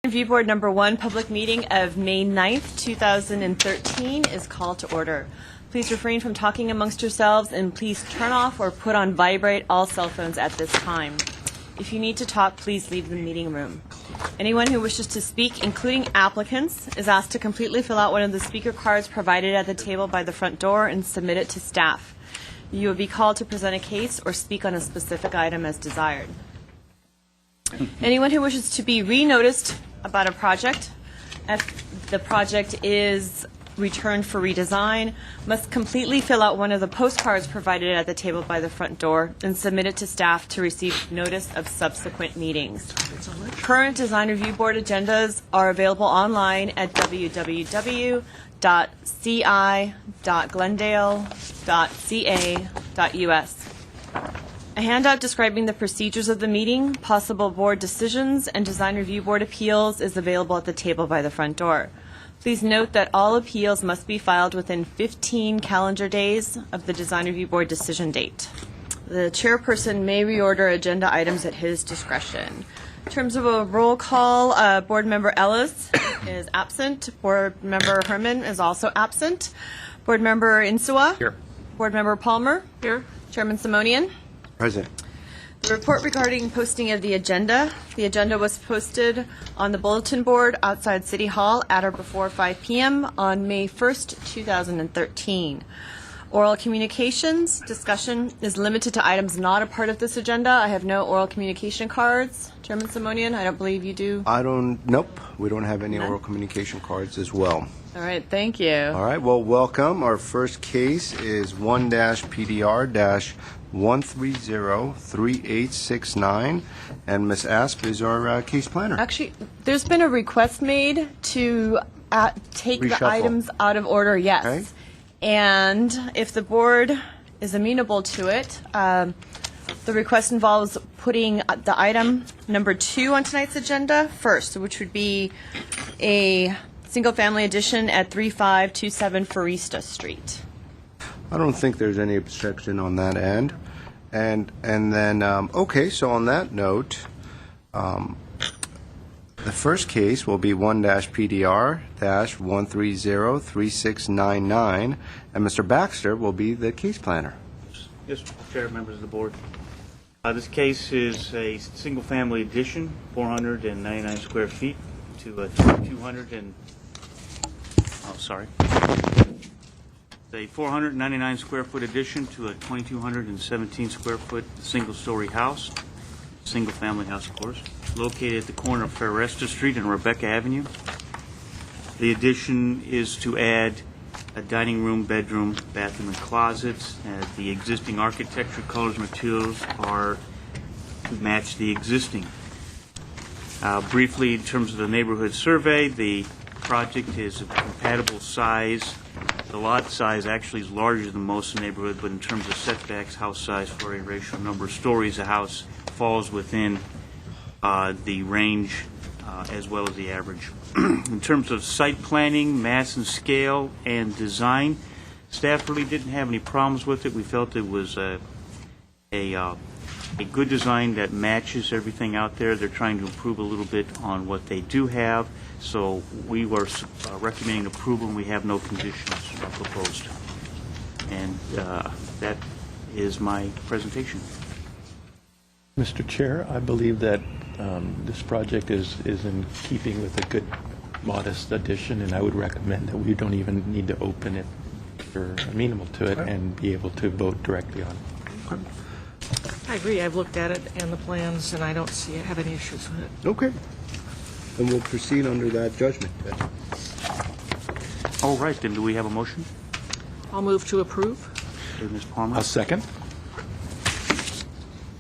Review Board number 1 public meeting of May 9th, 2013 is called to order. Please refrain from talking amongst yourselves and please turn off or put on vibrate all cell phones at this time. If you need to talk, please leave the meeting room. Anyone who wishes to speak, including applicants, is asked to completely fill out one of the speaker cards provided at the table by the front door and submit it to staff. You will be called to present a case or speak on a specific item as desired. Anyone who wishes to be re-noticed about a project, if the project is returned for redesign, must completely fill out one of the postcards provided at the table by the front door and submit it to staff to receive notice of subsequent meetings. Current Design Review Board agendas are available online at www.ci.glendale.ca.us. A handout describing the procedures of the meeting, possible board decisions, and Design Review Board appeals is available at the table by the front door. Please note that all appeals must be filed within 15 calendar days of the Design Review Board decision date. The chairperson may reorder agenda items at his discretion. In terms of a roll call, Board Member Ellis is absent. Board Member Herman is also absent. Board Member Insua? Here. Board Member Palmer? Here. Chairman Simonian? Present. The report regarding posting of the agenda. The agenda was posted on the bulletin board outside City Hall at or before 5 p.m. on May 1st, 2013. Oral communications discussion is limited to items not a part of this agenda. I have no oral communication cards. Chairman Simonian, I don't believe you do. Nope, we don't have any oral communication cards as well. All right, thank you. All right, well, welcome. Our first case is 1-PDR-1303869, and Ms. Asp is our case planner. Actually, there's been a request made to take Reshuffle. the items out of order, yes. Okay. And if the board is amenable to it, the request involves putting the item number 2 on tonight's agenda first, which would be a single-family addition at 3527 Foresta Street. I don't think there's any objection on that end. And then, okay, so on that note, the first case will be 1-PDR-1303699, and Mr. Baxter will be the case planner. Yes, Mr. Chair, members of the board. This case is a single-family addition, 499 square feet to a 499 square foot addition to a 2,217 square foot single-story house, single-family house, of course, located at the corner of Foresta Street and Rebecca Avenue. The addition is to add a dining room, bedroom, bathroom, and closets. The existing architecture, colors, materials are to match the existing. Briefly, in terms of the neighborhood survey, the project is a compatible size. The lot size actually is larger than most in the neighborhood, but in terms of setbacks, house size for a ratio number of stories, the house falls within the range as well as the average. In terms of site planning, mass and scale, and design, staff really didn't have any problems with it. We felt it was a good design that matches everything out there. They're trying to improve a little bit on what they do have, so we were recommending approval, and we have no conditions proposed. And that is my presentation. Mr. Chair, I believe that this project is in keeping with a good, modest addition, and I would recommend that we don't even need to open it if you're amenable to it and be able to vote directly on it. I agree. I've looked at it and the plans, and I don't have any issues with it. Okay. Then we'll proceed under that judgment. All right, then do we have a motion? I'll move to approve. Okay, Ms. Palmer. A second?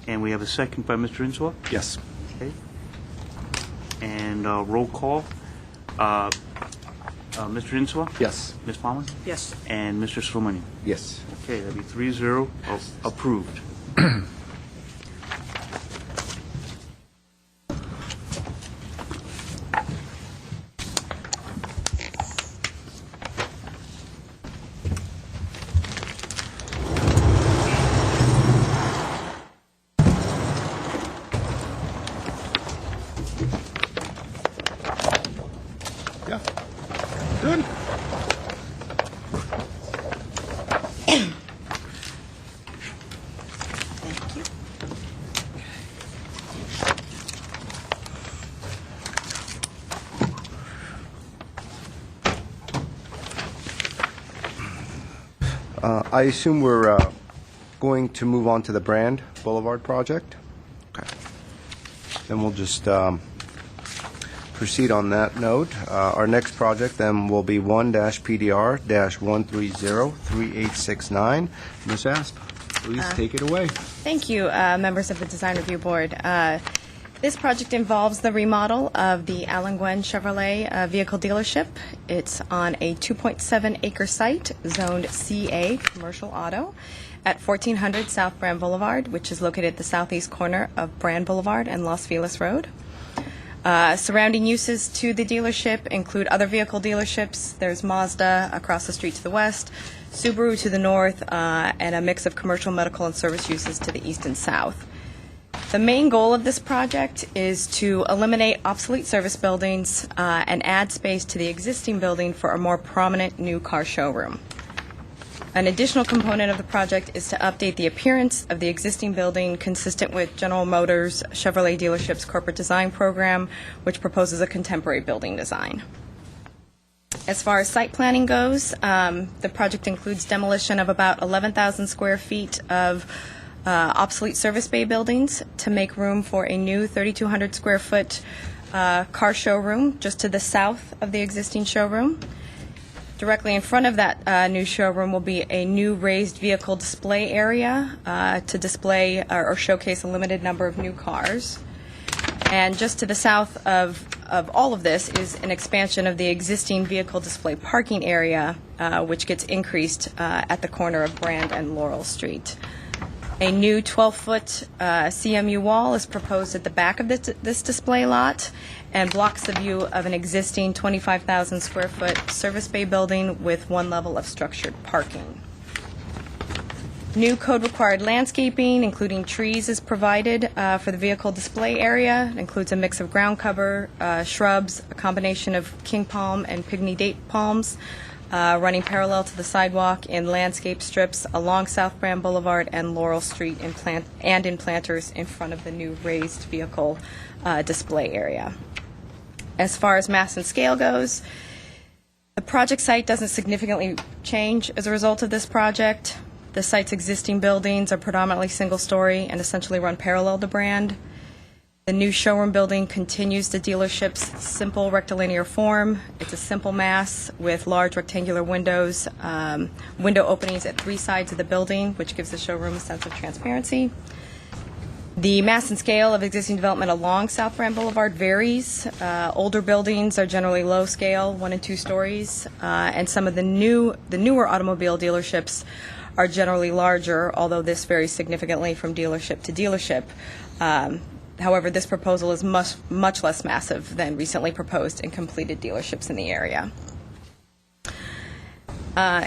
And we have a second by Mr. Insua. Yes. Okay. And roll call. Mr. Insua? Yes. Ms. Palmer? Yes. And Mr. Slomani? Yes. Okay, that'd be 3-0 approved. Good. Thank you. I assume we're going to move on to the Brand Boulevard project? Okay. Then we'll just proceed on that note. Our next project then will be 1-PDR-130-3869. Ms. Asp, please take it away. Thank you, members of the Design Review Board. This project involves the remodel of the Alan Gwen Chevrolet vehicle dealership. It's on a 2.7-acre site, zoned CA, Commercial Auto, at 1400 South Brand Boulevard, which is located at the southeast corner of Brand Boulevard and Los Feliz Road. Surrounding uses to the dealership include other vehicle dealerships. There's Mazda across the street to the west, Subaru to the north, and a mix of commercial, medical, and service uses to the east and south. The main goal of this project is to eliminate obsolete service buildings and add space to the existing building for a more prominent new car showroom. An additional component of the project is to update the appearance of the existing building consistent with General Motors Chevrolet dealership's corporate design program, which proposes a contemporary building design. As far as site planning goes, the project includes demolition of about 11,000 square feet of obsolete service bay buildings to make room for a new 3,200 square foot car showroom just to the south of the existing showroom. Directly in front of that new showroom will be a new raised vehicle display area to display or showcase a limited number of new cars. And just to the south of all of this is an expansion of the existing vehicle display parking area, which gets increased at the corner of Brand and Laurel Street. A new 12-foot CMU wall is proposed at the back of this display lot and blocks the view of an existing 25,000 square foot service bay building with one level of structured parking. New code-required landscaping, including trees, is provided for the vehicle display area. It includes a mix of ground cover, shrubs, a combination of king palm and pygmy date palms, running parallel to the sidewalk in landscape strips along South Brand Boulevard and Laurel Street in planters in front of the new raised vehicle display area. As far as mass and scale goes, the project site doesn't significantly change as a result of this project. The site's existing buildings are predominantly single-story and essentially run parallel to Brand. The new showroom building continues the dealership's simple rectilinear form. It's a simple mass with large rectangular windows, window openings at three sides of the building, which gives the showroom a sense of transparency. The mass and scale of existing development along South Brand Boulevard varies. Older buildings are generally low scale, 1 and 2 stories, and some of the newer automobile dealerships are generally larger, although this varies significantly from dealership to dealership. However, this proposal is much less massive than recently proposed and completed dealerships in the area.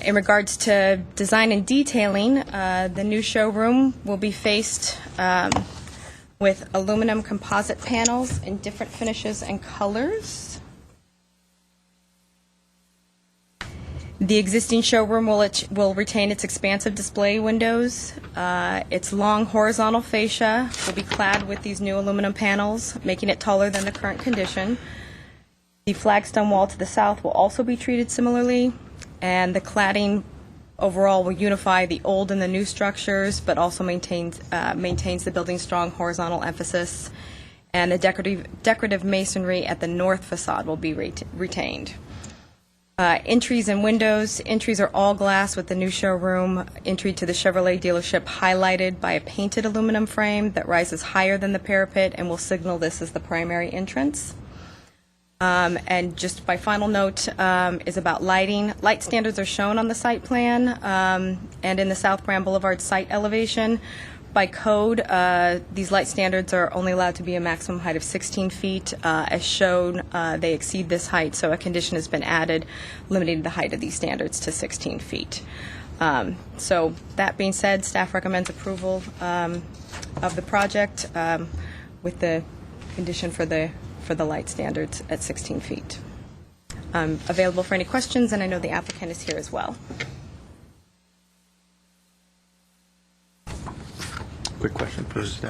In regards to design and detailing, the new showroom will be faced with aluminum composite panels in different finishes and colors. The existing showroom will retain its expansive display windows. Its long horizontal fascia will be clad with these new aluminum panels, making it taller than the current condition. The flagstone wall to the south will also be treated similarly, and the cladding overall will unify the old and the new structures, but also maintains the building's strong horizontal emphasis. And the decorative masonry at the north facade will be retained. Entries and windows. Entries are all glass with the new showroom. Entry to the Chevrolet dealership highlighted by a painted aluminum frame that rises higher than the parapet and will signal this as the primary entrance. And just my final note is about lighting. Light standards are shown on the site plan and in the South Brand Boulevard site elevation. By code, these light standards are only allowed to be a maximum height of 16 feet. As shown, they exceed this height, so a condition has been added limiting the height of these standards to 16 feet. So that being said, staff recommends approval of the project with the condition for the light standards at 16 feet. I'm available for any questions, and I know the applicant is here as well. Quick question first.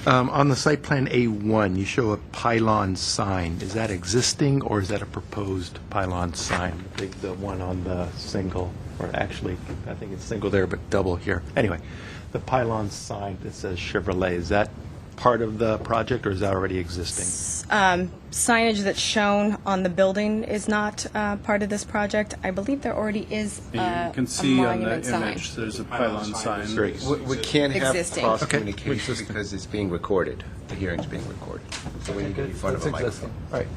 On the site plan A1, you show a pylon sign. Is that existing or is that a proposed pylon sign? The one on the single, or actually, I think it's single there, but double here. Anyway, the pylon sign that says Chevrolet, is that part of the project or is that already existing? Signage that's shown on the building is not part of this project. I believe there already is You a can see on the monument sign. image, there's a pylon sign. Very We can't have Existing. cross-communication because it's being recorded. The hearing's being recorded. So we need to be in front of a microphone. Right.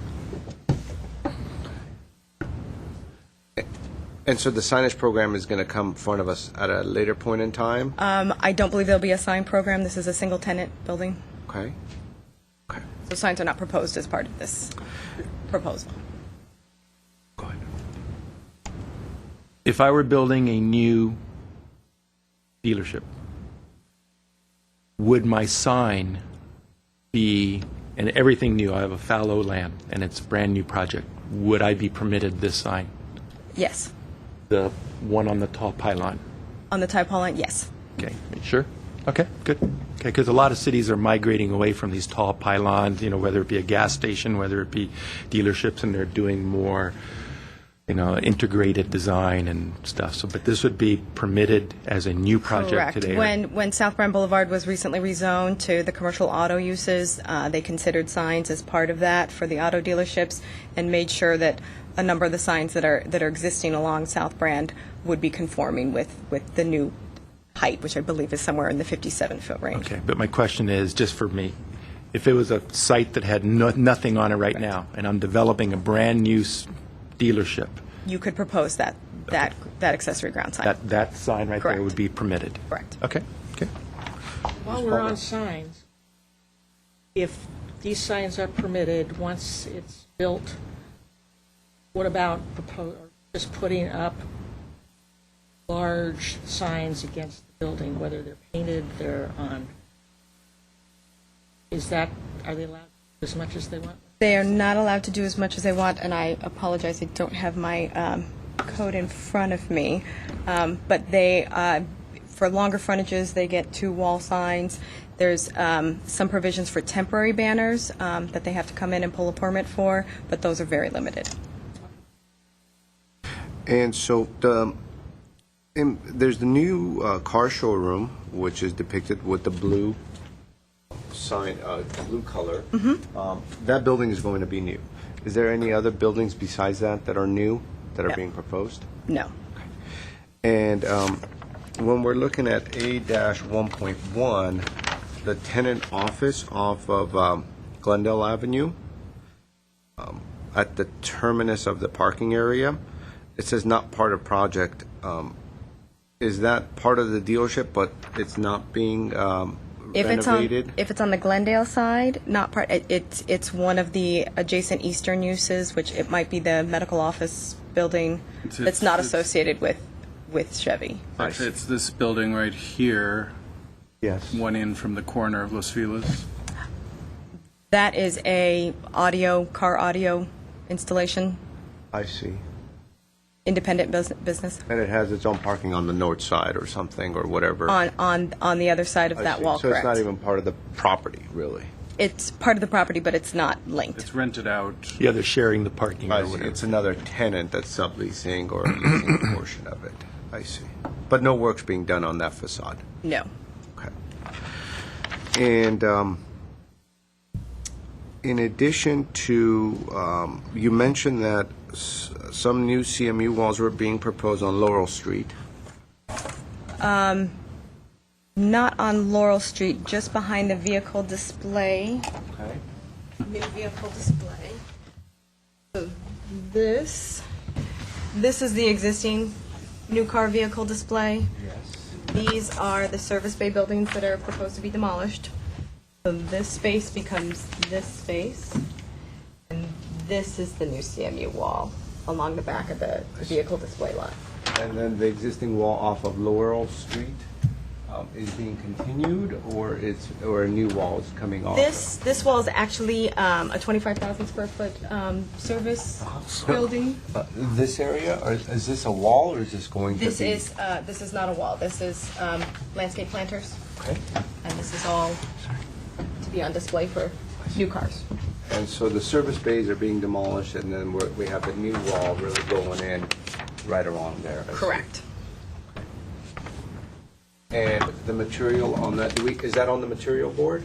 And so the signage program is going to come in front of us at a later point in time? I don't believe there'll be a sign program. This is a single-tenant building, Okay. Okay. so signs are not proposed as part of this proposal. Go ahead. If I were building a new dealership, would my sign be, and everything new, I have a fallow land, and it's a brand-new project, would I be permitted this sign? Yes. The one on the tall pylon? On the type line, yes. Okay, sure? Okay, good. Okay, because a lot of cities are migrating away from these tall pylons, whether it be a gas station, whether it be dealerships, and they're doing more, integrated design and stuff. So, but this would be permitted as a new project Correct. today? When South Brand Boulevard was recently rezoned to the commercial auto uses, they considered signs as part of that for the auto dealerships and made sure that a number of the signs that are existing along South Brand would be conforming with the new height, which I believe is somewhere in the 57-foot range. Okay, but my question is, just for me, if it was a site that had nothing on it right now, and I'm developing a brand-new dealership, You could propose that accessory ground sign. that sign right there Correct. would be permitted? Correct. Okay. While we're on signs, if these signs are permitted, once it's built, what about just putting up large signs against the building, whether they're painted, they're on? Are they allowed to do as much as they want? They are not allowed to do as much as they want, and I apologize, I don't have my code in front of me. But they, for longer frontages, they get 2 wall signs. There's some provisions for temporary banners that they have to come in and pull a permit for, but those are very limited. And so there's the new car showroom, which is depicted with the blue sign, blue color. That building is going to be new. Is there any other buildings besides that are new, that are No. being proposed? No. And when we're looking at A-1.1, the tenant office off of Glendale Avenue, at the terminus of the parking area, it says not part of project. Is that part of the dealership, but it's not being renovated? If it's on the Glendale side, not part. It's one of the adjacent eastern uses, which it might be the medical office building that's not associated with Chevy. Actually, it's this building right here, Yes. one in from the corner of Los Feliz. That is a car audio installation, I see. independent business And it has its own parking on the north side or something, or whatever. on the other side of I that see. wall. So Correct. it's not even part of the property, really? It's part of the property, but it's not linked. It's rented out. Yeah, they're sharing the parking I or see. whatever. It's another tenant that's subleasing or leasing a portion of it. I see. But no work's being done on that facade? No. Okay. And in addition to, you mentioned that some new CMU walls were being proposed on Laurel Street. Not on Laurel Street, just behind the vehicle display. Okay. New vehicle display. So this is the existing new car vehicle display. Yes. These are the service bay buildings that are proposed to be demolished. So this space becomes this space, and this is the new CMU wall along the back of the vehicle display lot. And then the existing wall off of Laurel Street, is being continued, or a new wall is coming off? This wall is actually a 25,000 square foot service building. This area, or is this a wall, or is this going to be? This is not a wall. This is landscape planters, Okay. and this is all to be on display for new cars. And so the service bays are being demolished, and then we have the new wall really going in right along there. I see. Correct. And the material on that, is that on the material board?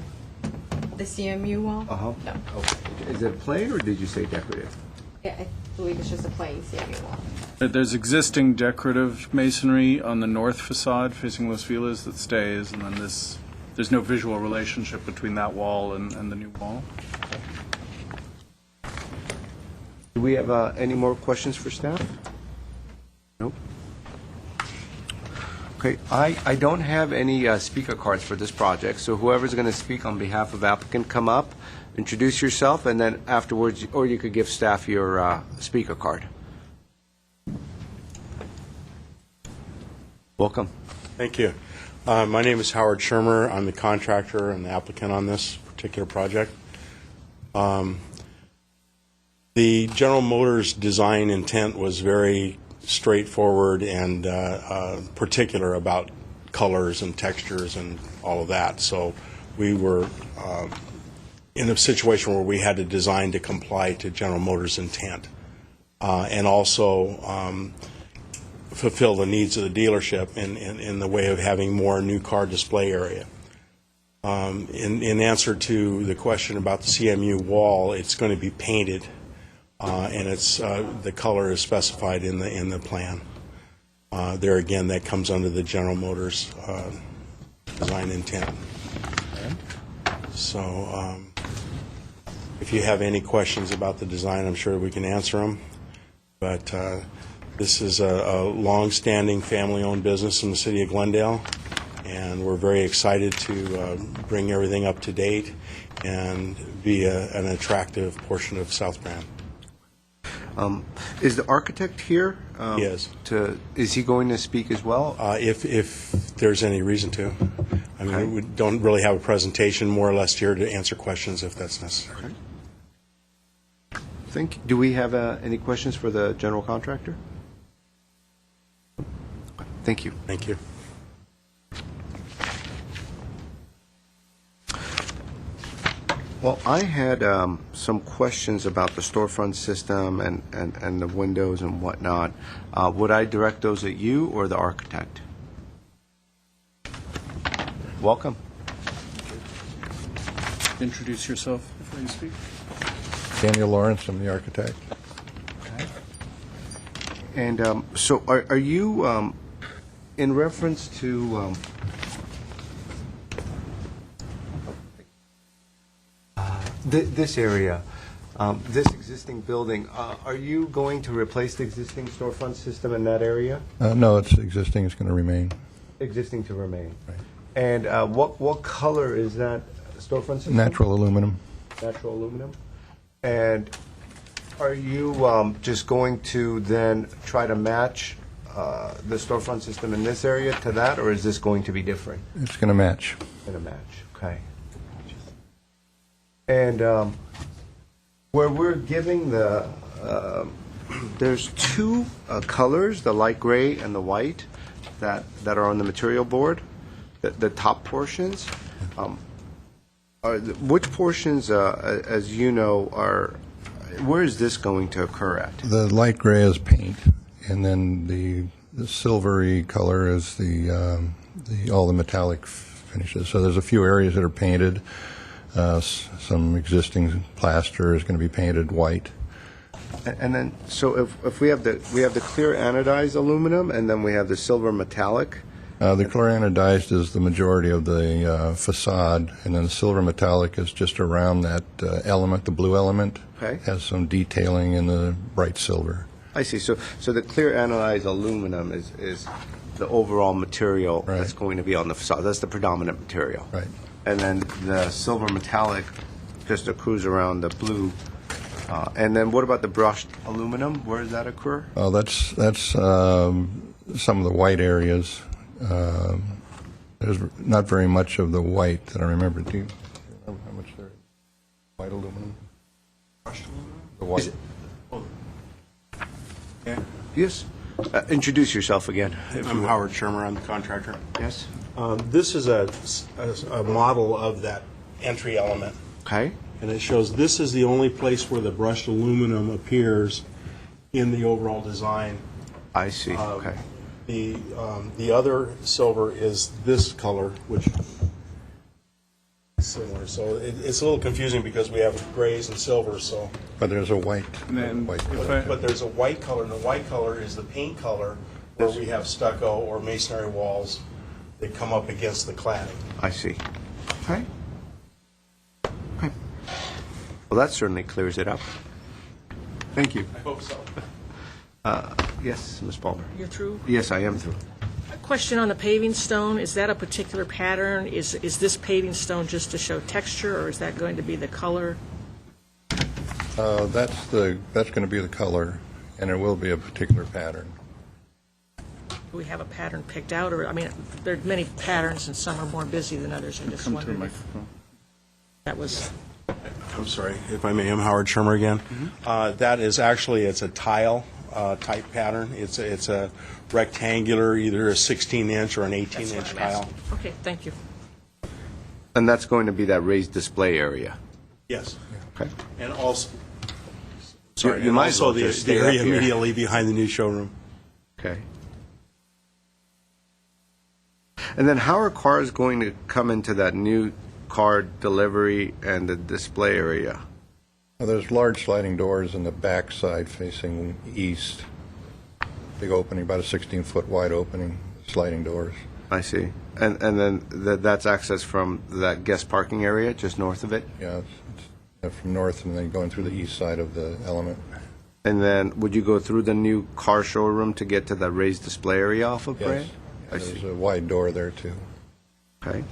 The CMU wall? Uh-huh. No. Okay. Is it plain, or did you say decorative? Yeah, I believe it's just a plain CMU wall. There's existing decorative masonry on the north facade facing Los Feliz that stays, and then there's no visual relationship between that wall and the new wall. Do we have any more questions for staff? Nope. Okay, I don't have any speaker cards for this project, so whoever's going to speak on behalf of applicant, come up, introduce yourself, and then afterwards, or you could give staff your speaker card. Welcome. Thank you. My name is Howard Shermer. I'm the contractor and the applicant on this particular project. The General Motors design intent was very straightforward and particular about colors and textures and all of that. So we were in a situation where we had to design to comply to General Motors' intent and also fulfill the needs of the dealership in the way of having more new car display area. In answer to the question about the CMU wall, it's going to be painted, and it's the color is specified in the plan. There again, that comes under the General Motors design intent. So, if you have any questions about the design, I'm sure we can answer them. But this is a long-standing family-owned business in the city of Glendale, and we're very excited to bring everything up to date and be an attractive portion of South Grand. Is the architect here? Yes. Is he going to speak as well? If there's any reason to. I mean, we don't really have a presentation, more or less here to answer questions if that's necessary. Do we have any questions for the general contractor? Thank you. Thank you. Well, I had some questions about the storefront system and the windows and whatnot. Would I direct those at you or the architect? Welcome. Introduce yourself before you speak. Daniel Lawrence, I'm the architect. And so are you, in reference to this area, this existing building, are you going to replace the existing storefront system in that area? No, it's existing, it's going to remain. Existing to remain. Right. And what color is that storefront system? Natural aluminum. Natural aluminum. And are you just going to then try to match the storefront system in this area to that, or is this going to be different? It's going to match. In a match, okay. And where we're giving the, there's two colors, the light gray and the white, that are on the material board, the top portions. Which portions, as you know, where is this going to occur at? The light gray is paint, and then the silvery color is all the metallic finishes. So there's a few areas that are painted. Some existing plaster is going to be painted white. And then, so if we have the clear anodized aluminum, and then we have the silver metallic. The clear anodized is the majority of the facade, and then the silver metallic is just around that element, the blue element. Okay. Has some detailing in the bright silver. I see. So the clear anodized aluminum is the overall material Right. that's going to be on the facade. That's the predominant material. Right. And then the silver metallic just accrues around the blue. And then what about the brushed aluminum? Where does that occur? That's some of the white areas. There's not very much of the white that I remember. Do you remember how much there is? White aluminum? The white. Yes. Introduce yourself again. I'm Howard Shermer, I'm the contractor. Yes. This is a model of that entry element, Okay. and it shows this is the only place where the brushed aluminum appears in the overall design. I see. Okay. The other silver is this color, which is similar. So it's a little confusing because we have grays and silvers. So, But there's a white. And then white. but there's a white color, and the white color is the paint color where we have stucco or masonry walls that come up against the cladding. I see. Okay. Okay. Well, that certainly clears it up. Thank you. I hope so. Yes, Ms. Palmer. You're through? Yes, I am through. A question on the paving stone, is that a particular pattern? Is this paving stone just to show texture, or is that going to be the color? That's going to be the color, and it will be a particular pattern. Do we have a pattern picked out, or, I mean, there are many patterns, and some are more busy than others. I just Come to the wondered if microphone. that was, I'm sorry, if I may, I'm Howard Shermer again. That is actually, it's a tile type pattern. It's a rectangular, either a 16-inch or an that's 18-inch what I'm tile. asking. Okay, thank you. And that's going to be that raised display area. Yes. Okay. And also, sorry, you and might as also well just the stay up area here. immediately behind the new showroom. Okay. And then how are cars going to come into that new car delivery and the display area? Well, there's large sliding doors in the back side facing east. Big opening, about a 16-foot wide opening, sliding doors. I see. And then that's access from that guest parking area just north of it? Yeah, it's from north and then going through the east side of the element. And then would you go through the new car showroom to get to the raised display area off of Yes. Brand? I There's see. a wide door there, too. Okay.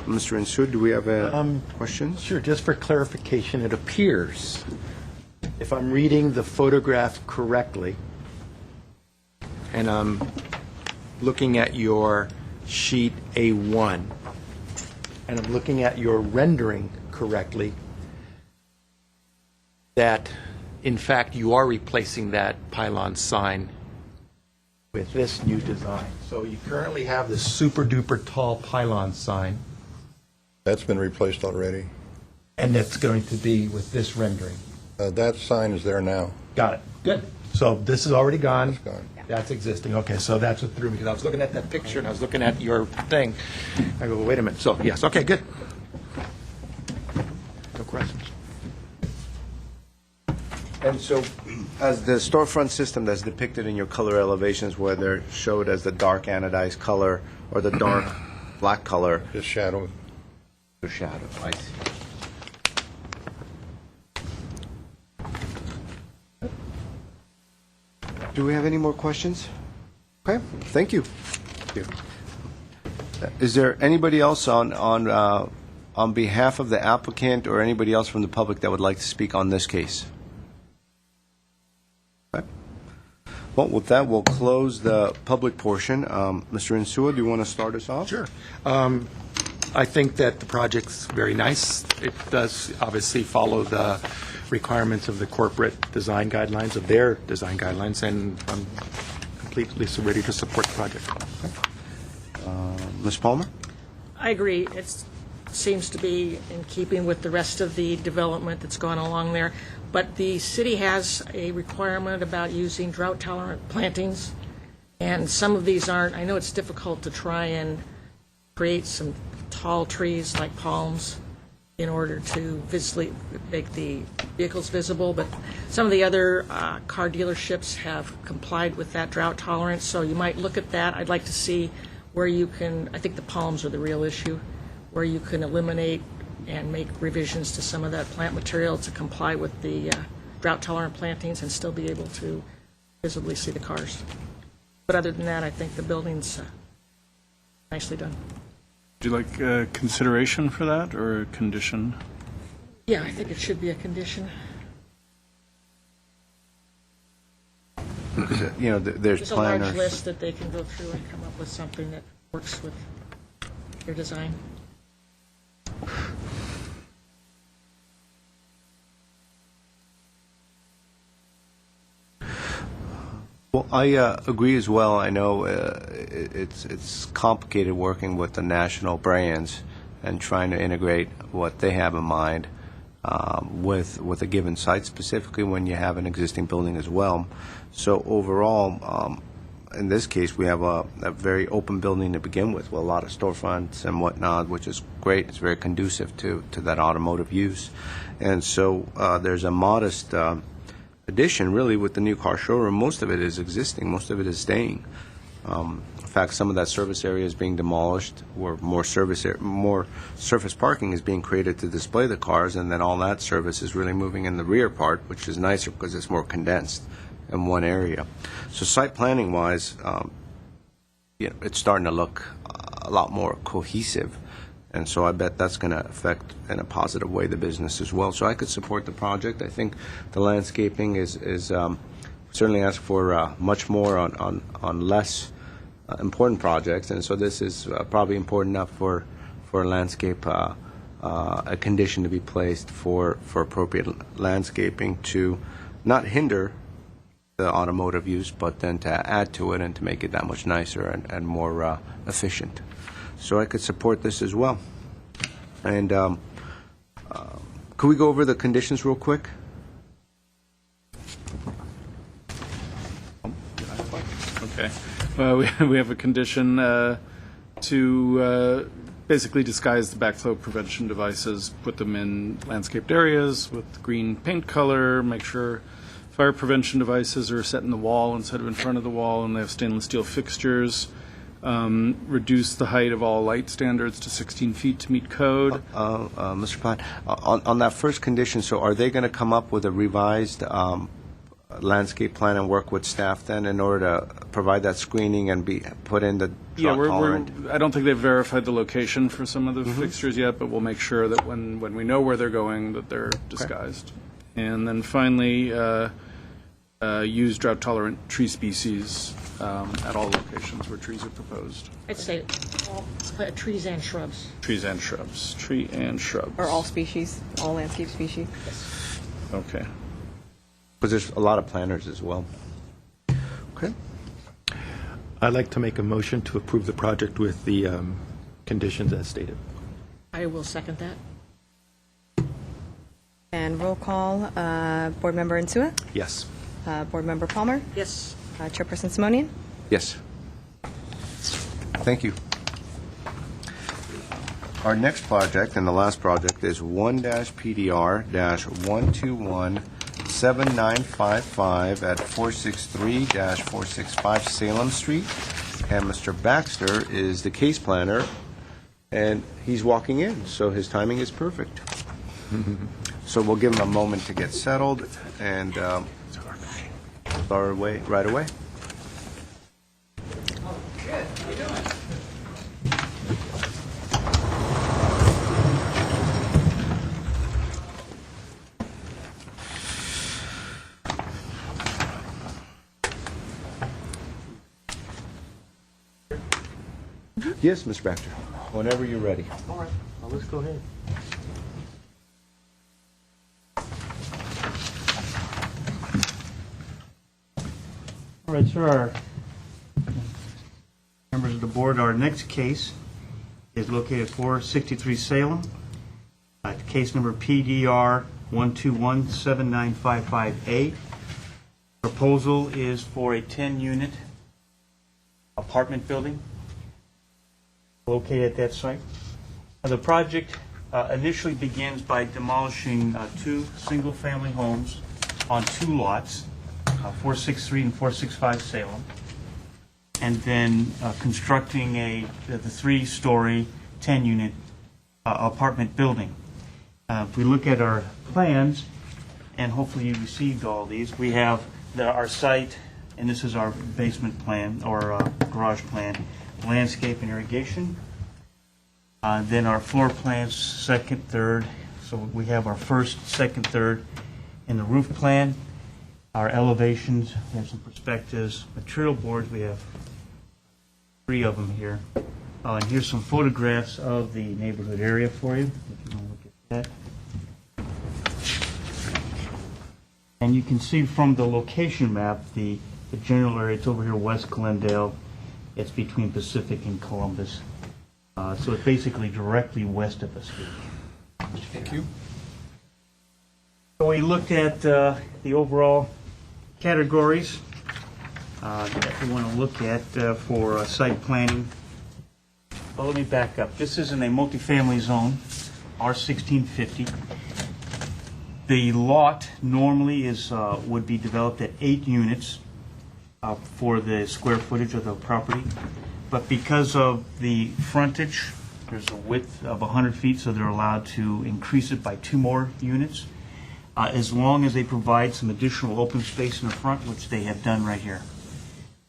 Mr. Insud, do we have questions? Sure, just for clarification, it appears, if I'm reading the photograph correctly, and I'm looking at your sheet A1, and I'm looking at your rendering correctly, that, in fact, you are replacing that pylon sign with this new design. So you currently have this super-duper tall pylon sign, That's been replaced already. and it's going to be with this rendering. That sign is there now. Got it. Good. So this is already gone? It's gone. That's existing. Okay, so that's what threw me, because I was looking at that picture and I was looking at your thing. I go, well, wait a minute. So, yes, okay, good. No questions. And so, as the storefront system that's depicted in your color elevations, where they're showed as the dark anodized color or the dark black color, Just shadow. the shadow, I see. Do we have any more questions? Okay, thank you. Is there anybody else on behalf of the applicant or anybody else from the public that would like to speak on this case? Okay. Well, with that, we'll close the public portion. Mr. Insua, do you want to start us off? Sure. I think that the project's very nice. It does obviously follow the requirements of the corporate design guidelines, of their design guidelines, and I'm completely ready to support the project. Ms. Palmer? I agree. It seems to be in keeping with the rest of the development that's gone along there. But the city has a requirement about using drought-tolerant plantings, and some of these aren't. I know it's difficult to try and create some tall trees like palms in order to visibly make the vehicles visible, but some of the other car dealerships have complied with that drought tolerance, so you might look at that. I'd like to see where you can, I think the palms are the real issue, where you can eliminate and make revisions to some of that plant material to comply with the drought-tolerant plantings and still be able to visibly see the cars. But other than that, I think the building's nicely done. Would you like consideration for that or a condition? Yeah, I think it should be a condition. there's There's a large planners. list that they can go through and come up with something that works with their design. Well, I agree as well. I know it's complicated working with the national brands and trying to integrate what they have in mind with a given site, specifically when you have an existing building as well. So overall, in this case, we have a very open building to begin with a lot of storefronts and whatnot, which is great. It's very conducive to that automotive use. And so there's a modest addition, really, with the new car showroom. Most of it is existing. Most of it is staying. In fact, some of that service area is being demolished, where more surface parking is being created to display the cars, and then all that service is really moving in the rear part, which is nicer because it's more condensed in one area. So site planning-wise, it's starting to look a lot more cohesive. And so I bet that's going to affect in a positive way the business as well. So I could support the project. I think the landscaping is certainly asked for much more on less important projects. And so this is probably important enough for a landscape, a condition to be placed for appropriate landscaping to not hinder the automotive use, but then to add to it and to make it that much nicer and more efficient. So I could support this as well. And could we go over the conditions real quick? Okay. We have a condition to basically disguise the backflow prevention devices, put them in landscaped areas with green paint color, make sure fire prevention devices are set in the wall instead of in front of the wall, and they have stainless steel fixtures. Reduce the height of all light standards to 16 feet to meet code. Mr. Pine, on that first condition, so are they going to come up with a revised landscape plan and work with staff then in order to provide that screening and be put in the drought tolerant? I don't think they've verified the location for some of the fixtures yet, but we'll make sure that when we know where they're going, that they're disguised. And then finally, use drought-tolerant tree species at all locations where trees are proposed. I'd say all trees and shrubs. Trees and shrubs. Tree and shrubs. Or all species, all landscape species. Okay. Because there's a lot of planners as well. Okay. I'd like to make a motion to approve the project with the conditions as stated. I will second that. And roll call, Board Member Insua, Yes. Board Member Palmer, Yes. Chairperson Simonian. Yes. Thank you. Our next project and the last project is 1-PDR-121-7955 at 463-465 Salem Street. And Mr. Baxter is the case planner, and he's walking in, so his timing is perfect. So we'll give him a moment to get settled, and start right away. Yes, Mr. Baxter, whenever you're ready. All right, well, let's go ahead. All right, sir, our members of the board, our next case is located at 463 Salem. Case number PDR 121-79558. Proposal is for a 10-unit apartment building located at that site. The project initially begins by demolishing two single-family homes on two lots, 463 and 465 Salem, and then constructing the three-story, 10-unit apartment building. If we look at our plans, and hopefully you received all these, we have our site, and this is our basement plan, or garage plan, landscape and irrigation. Then our floor plans, second, third. So we have our first, second, third, and the roof plan. our elevations, we have some perspectives, material boards, we have 3 of them here. And here's some photographs of the neighborhood area for you, if you want to look at that. And you can see from the location map, the general area, it's over here, West Glendale. It's between Pacific and Columbus. So it's basically directly west of us here. Thank you. So we looked at the overall categories that we want to look at for site planning. Well, let me back up. This is in a multifamily zone, R1650. The lot normally would be developed at 8 units for the square footage of the property. But because of the frontage, there's a width of 100 feet, so they're allowed to increase it by 2 more units, as long as they provide some additional open space in the front, which they have done right here.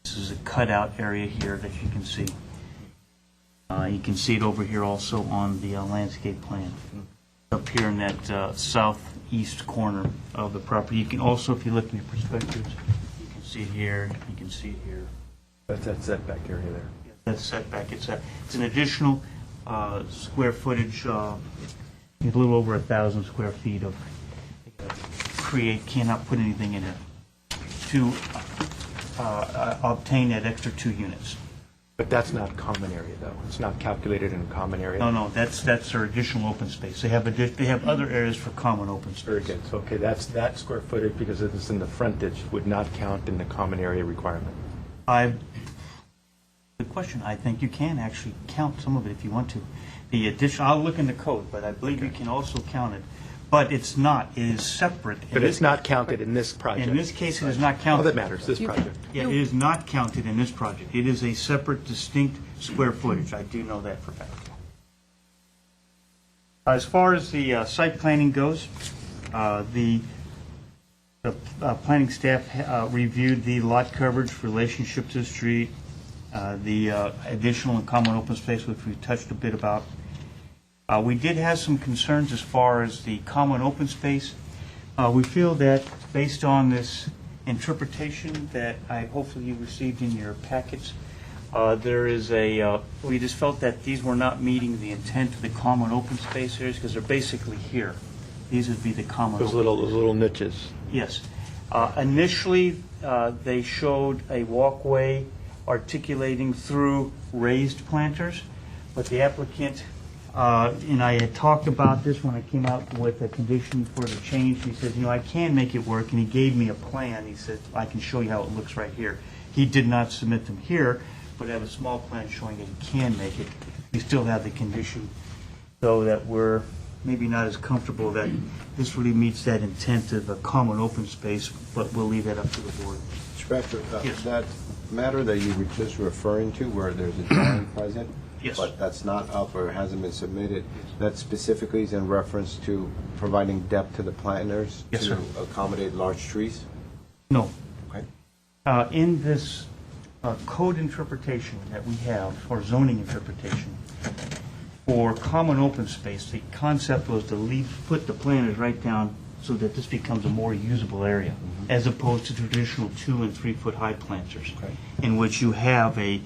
This is a cutout area here that you can see. You can see it over here also on the landscape plan, up here in that southeast corner of the property. You can also, if you look in your perspectives, you can see it here, you can see it here. That's that setback area there. That's setback. It's an additional square footage, a little over 1,000 square feet of cannot put anything in it to obtain that extra 2 units. But that's not common area, though. It's not calculated in a common area. No, that's their additional open space. They have other areas for common open space. Very good. So, okay, that's that square footage, because it's in the frontage, would not count in the common area requirement. Good question. I think you can actually count some of it if you want to. The addition, I'll look in the code, but I believe you can also count it. But it's not. It is separate. But it's not counted in this project. In this case, it is not All counted. that matters, this project. Yeah, it is not counted in this project. It is a separate, distinct square footage. I do know that for a fact. As far as the site planning goes, the planning staff reviewed the lot coverage, relationship to the street, the additional and common open space, which we touched a bit about. We did have some concerns as far as the common open space. We feel that based on this interpretation that hopefully you received in your packets, there is we just felt that these were not meeting the intent of the common open space areas, because they're basically here. These would be the common Those little niches. Yes. Initially, they showed a walkway articulating through raised planters, but the applicant, and I had talked about this when I came out with a condition for the change. He said, I can make it work, and he gave me a plan. He said, I can show you how it looks right here. He did not submit them here, but I have a small plan showing that he can make it. We still have the condition, though, that we're maybe not as comfortable that this really meets that intent of a common open space, but we'll leave that up to the board. Inspector, Yes. that matter that you were just referring to, where there's a drawing present, Yes. but that's not up or hasn't been submitted, that specifically is in reference to providing depth to the planters Yes, sir. to accommodate large trees? No. Okay. In this code interpretation that we have, or zoning interpretation, for common open space, the concept was to put the planters right down so that this becomes a more usable area, as opposed to traditional 2 and 3 foot high planters, Okay. in which you have a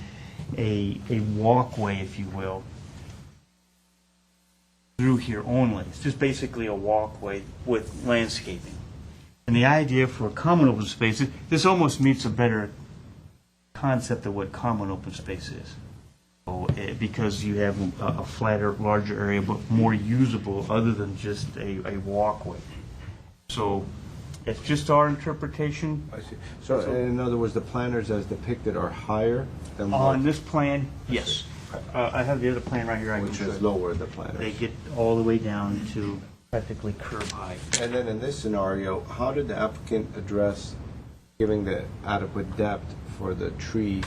walkway, if you will, through here only. It's just basically a walkway with landscaping. And the idea for a common open space, this almost meets a better concept of what common open space is. So, because you have a flatter, larger area, but more usable other than just a walkway. So it's just our interpretation. I see. So in other words, the planters as depicted are higher than On what, this plan, yes. I have the other plan right here. I can which show is you. lower, the planters? They get all the way down to practically curb height. And then in this scenario, how did the applicant address giving the adequate depth for the tree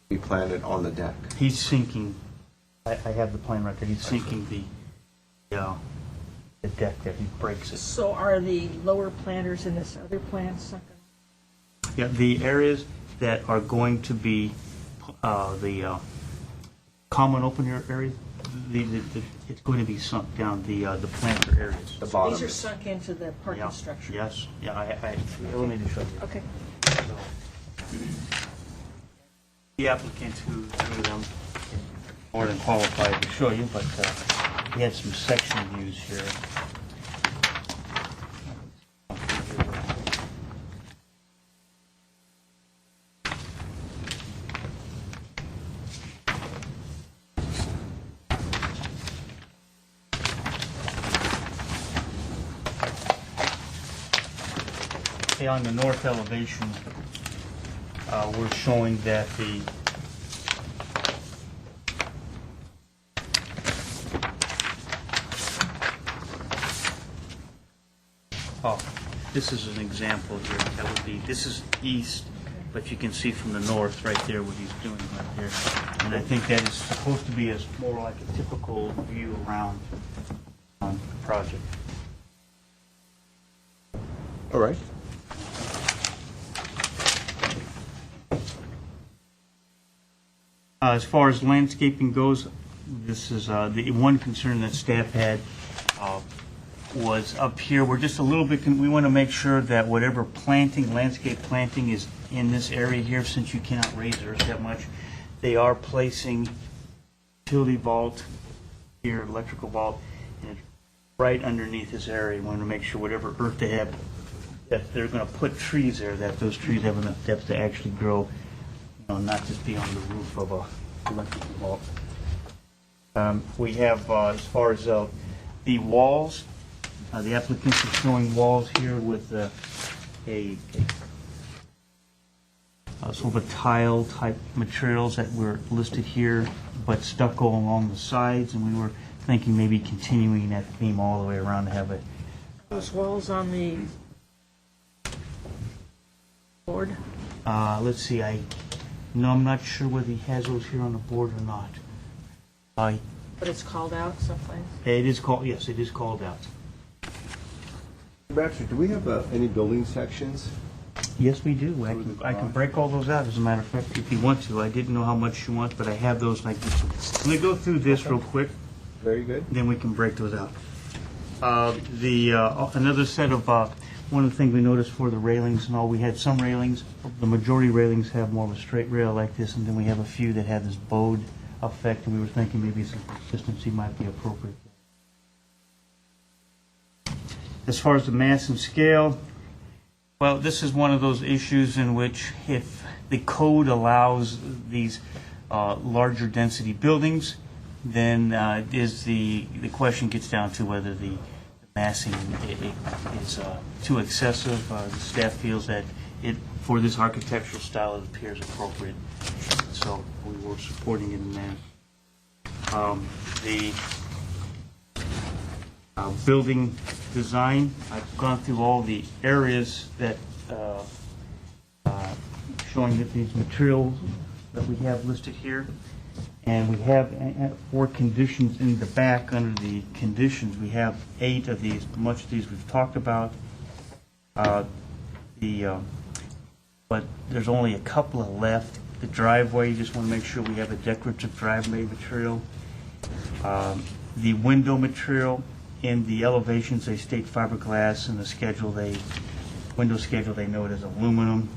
be planted on the deck? He's sinking, I have the plan right there, he's sinking the deck there, he breaks it. So are the lower planters in this other plan sunken? Yeah, the areas that are going to be the common open air areas, it's going to be sunk down, the planter areas. The bottom. These are sunk into the parking Yeah, structure. yes, yeah, let me just show you. Okay. The applicant who drew them more than qualified to show you, but he had some section views here. Okay, on the north elevation, we're showing that the this is an example here. That would be, this is east, but you can see from the north right there what he's doing right there. And I think that is supposed to be more like a typical view around the project. All right. As far as landscaping goes, this is the one concern that staff had was up here. We're just a little bit, we want to make sure that whatever planting, landscape planting is in this area here, since you cannot raise earth that much, they are placing utility vault here, electrical vault, and it's right underneath this area. We want to make sure whatever earth they have, that they're going to put trees there, that those trees have enough depth to actually grow, not just be on the roof of a electrical vault. We have, as far as the walls, the applicants are showing walls here with a sort of a tile type materials that were listed here, but stucco along the sides, and we were thinking maybe continuing that theme all the way around to have it. Those walls on the board? Let's see, I'm not sure whether he has those here on the board or not. But it's called out someplace? It is called, yes, it is called out. Baxter, do we have any building sections? Yes, we do. I can break all those out, as a matter of fact, if you want to. I didn't know how much you want, but I have those like this. Let me go through this real quick, Very good. then we can break those out. Another set of, one of the things we noticed for the railings and all, we had some railings, the majority railings have more of a straight rail like this, and then we have a few that have this bowed effect, and we were thinking maybe some consistency might be appropriate. As far as the mass and scale, well, this is one of those issues in which if the code allows these larger density buildings, then the question gets down to whether the massing is too excessive. The staff feels that for this architectural style, it appears appropriate. So we were supporting it in that. The building design, I've gone through all the areas that showing that these materials that we have listed here. And we have 4 conditions in the back. Under the conditions, we have 8 of these. Much of these we've talked about. But there's only a couple of left. The driveway, you just want to make sure we have a decorative driveway material. The window material, in the elevations, they state fiberglass. In the schedule, window schedule, they know it as aluminum.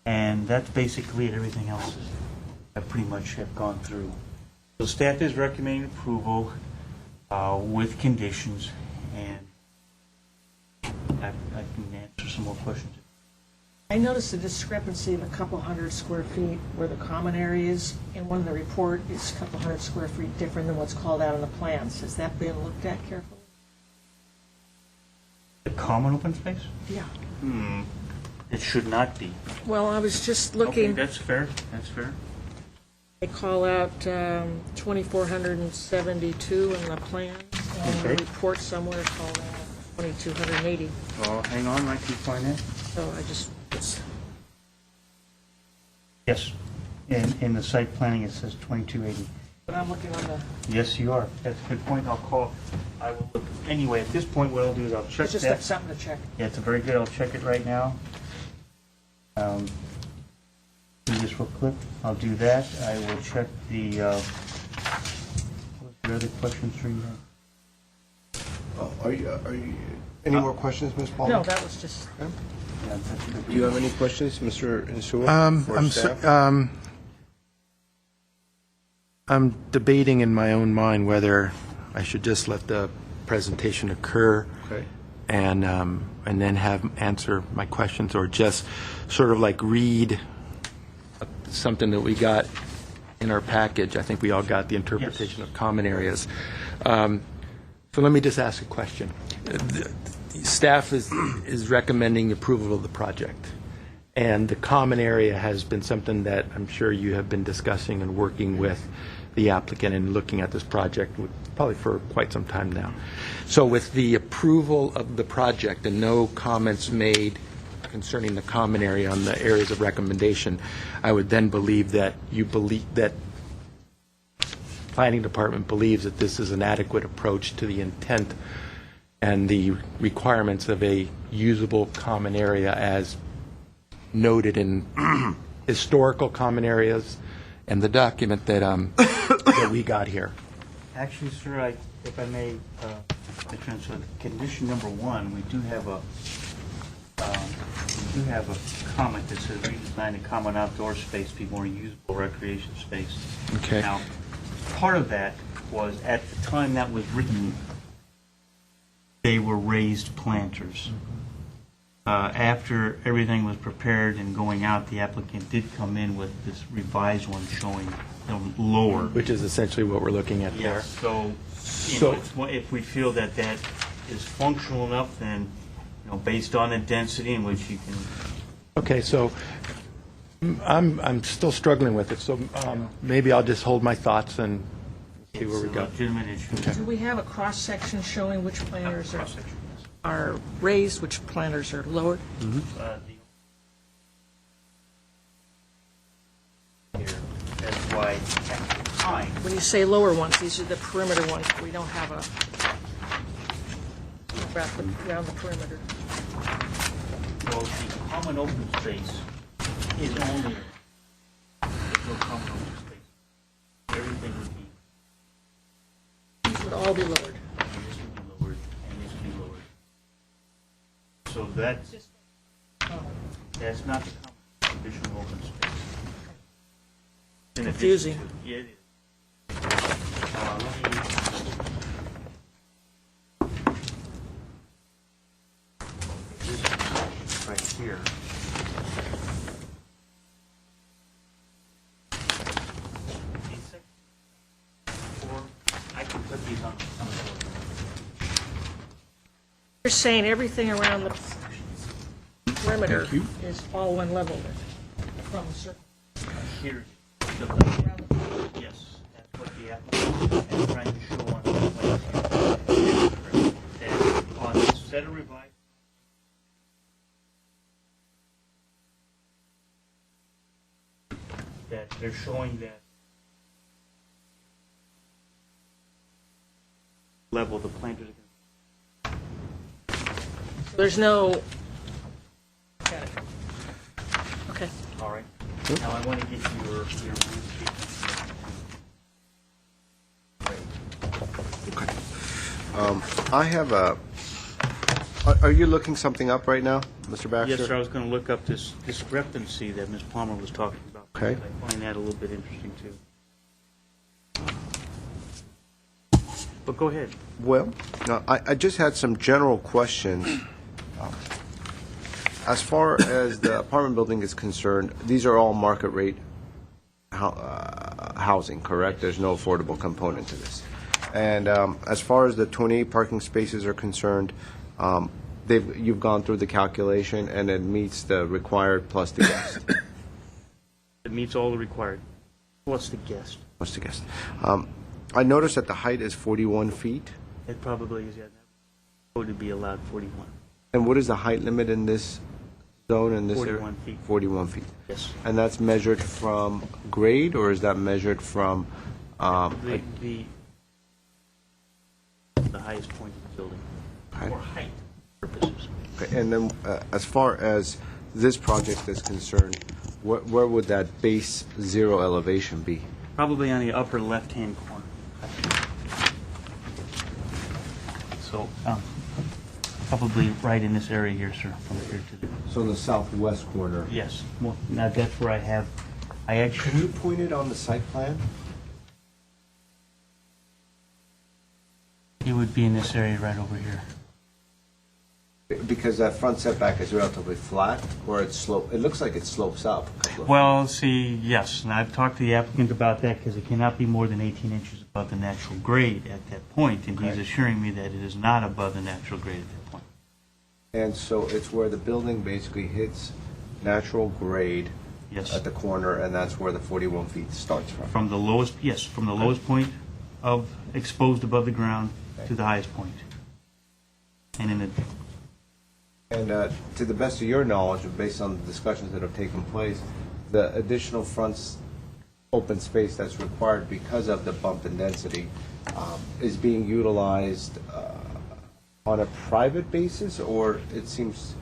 And that's basically it. Everything else is I pretty much have gone through. So staff is recommending approval with conditions, and I can answer some more questions. I noticed a discrepancy of a couple hundred square feet where the common area is. In one of the report, it's a couple hundred square feet different than what's called out on the plans. Has that been looked at carefully? The common open space? Yeah. It should not be. Well, I was just Okay, looking. that's fair. That's fair. They call out 2,472 in the plan, and Okay. the report somewhere called out 2,280. Well, hang on, I can find that. So I just, Yes. In the site planning, it says 2280. but I'm looking on the, Yes, you are. That's a good point. I will look. Anyway, at this point, what I'll do is I'll check it's just that. something to check. Yeah, it's a very good. I'll check it right now. Do this real quick. I'll do that. I will check the there other questions from you? Are you, any more questions, Ms. Palmer? No, that was just, Do you have any questions, Mr. Insua? for staff? I'm debating in my own mind whether I should just let the presentation occur Okay. and then answer my questions, or just sort of like read something that we got in our package. I think we all got the interpretation of common areas. So let me just ask a question. The staff is recommending approval of the project, and the common area has been something that I'm sure you have been discussing and working with the applicant and looking at this project probably for quite some time now. So with the approval of the project and no comments made concerning the common area on the areas of recommendation, I would then believe that Planning Department believes that this is an adequate approach to the intent and the requirements of a usable common area as noted in historical common areas and the document that that we got here. Actually, sir, if I may, so condition number 1, we do have a comment that says redesign the common outdoor space to be more usable recreation space. Okay. Now, part of that was at the time that was written, they were raised planters. After everything was prepared and going out, the applicant did come in with this revised one showing lower. Which is essentially what we're looking at there. Yeah, so, if we feel that that is functional enough, then, based on the density in which you can. Okay, so I'm still struggling with it, so maybe I'll just hold my thoughts and see where we It's a go. legitimate issue. do we have a cross-section showing which planters Cross-section, yes. are raised, which planters are lowered? Here, that's why at the time, When you say lower ones, these are the perimeter ones. We don't have a around the perimeter. well, the common open space is only, there's no common open space. Everything would be, These would all be lowered. this would be lowered, and this would be lowered. So that's not the common additional open space. In addition Confusing. to- Yeah, it is. This right here. Or I can put these on the board. You're saying everything around the perimeter is all one level from a certain. Here, yes, that's what the applicant is trying to show on the plan here. And on this set of revised. That they're showing that level the planters are There's no. Got it. Okay. all right. Now I want to get your landscape. I have a, are you looking something up right now, Mr. Baxter? Yes, sir, I was going to look up this discrepancy that Ms. Palmer was talking about. Okay. I find that a little bit interesting, too. But go ahead. Well, no, I just had some general questions. As far as the apartment building is concerned, these are all market rate housing, correct? There's no affordable component to this. And as far as the 28 parking spaces are concerned, you've gone through the calculation, and it meets the required plus the guest. It meets all the required. What's the guest? Plus the guest. I noticed that the height is 41 feet. It probably is, yeah. Code to be allowed 41. And what is the height limit in this zone, in this area? 41 feet. 41 feet. Yes. And that's measured from grade, or is that measured from, The highest point of the building. Height. For height purposes. okay, and then as far as this project is concerned, where would that base zero elevation be? Probably on the upper left-hand corner. So probably right in this area here, sir, from here to there. So in the southwest corner. Yes. Well, now that's where I Can actually, you point it on the site plan? it would be in this area right over here. Because that front setback is relatively flat, or it looks like it slopes up. Well, see, yes, and I've talked to the applicant about that because it cannot be more than 18 inches above the natural grade at that point, and he's Okay. assuring me that it is not above the natural grade at that point. And so it's where the building basically hits natural grade Yes. at the corner, and that's where the 41 feet starts from. From the lowest, yes, from the lowest point of exposed above the ground to the highest point. And in the, And to the best of your knowledge, based on the discussions that have taken place, the additional open space that's required because of the bump in density is being utilized on a private basis, or it seems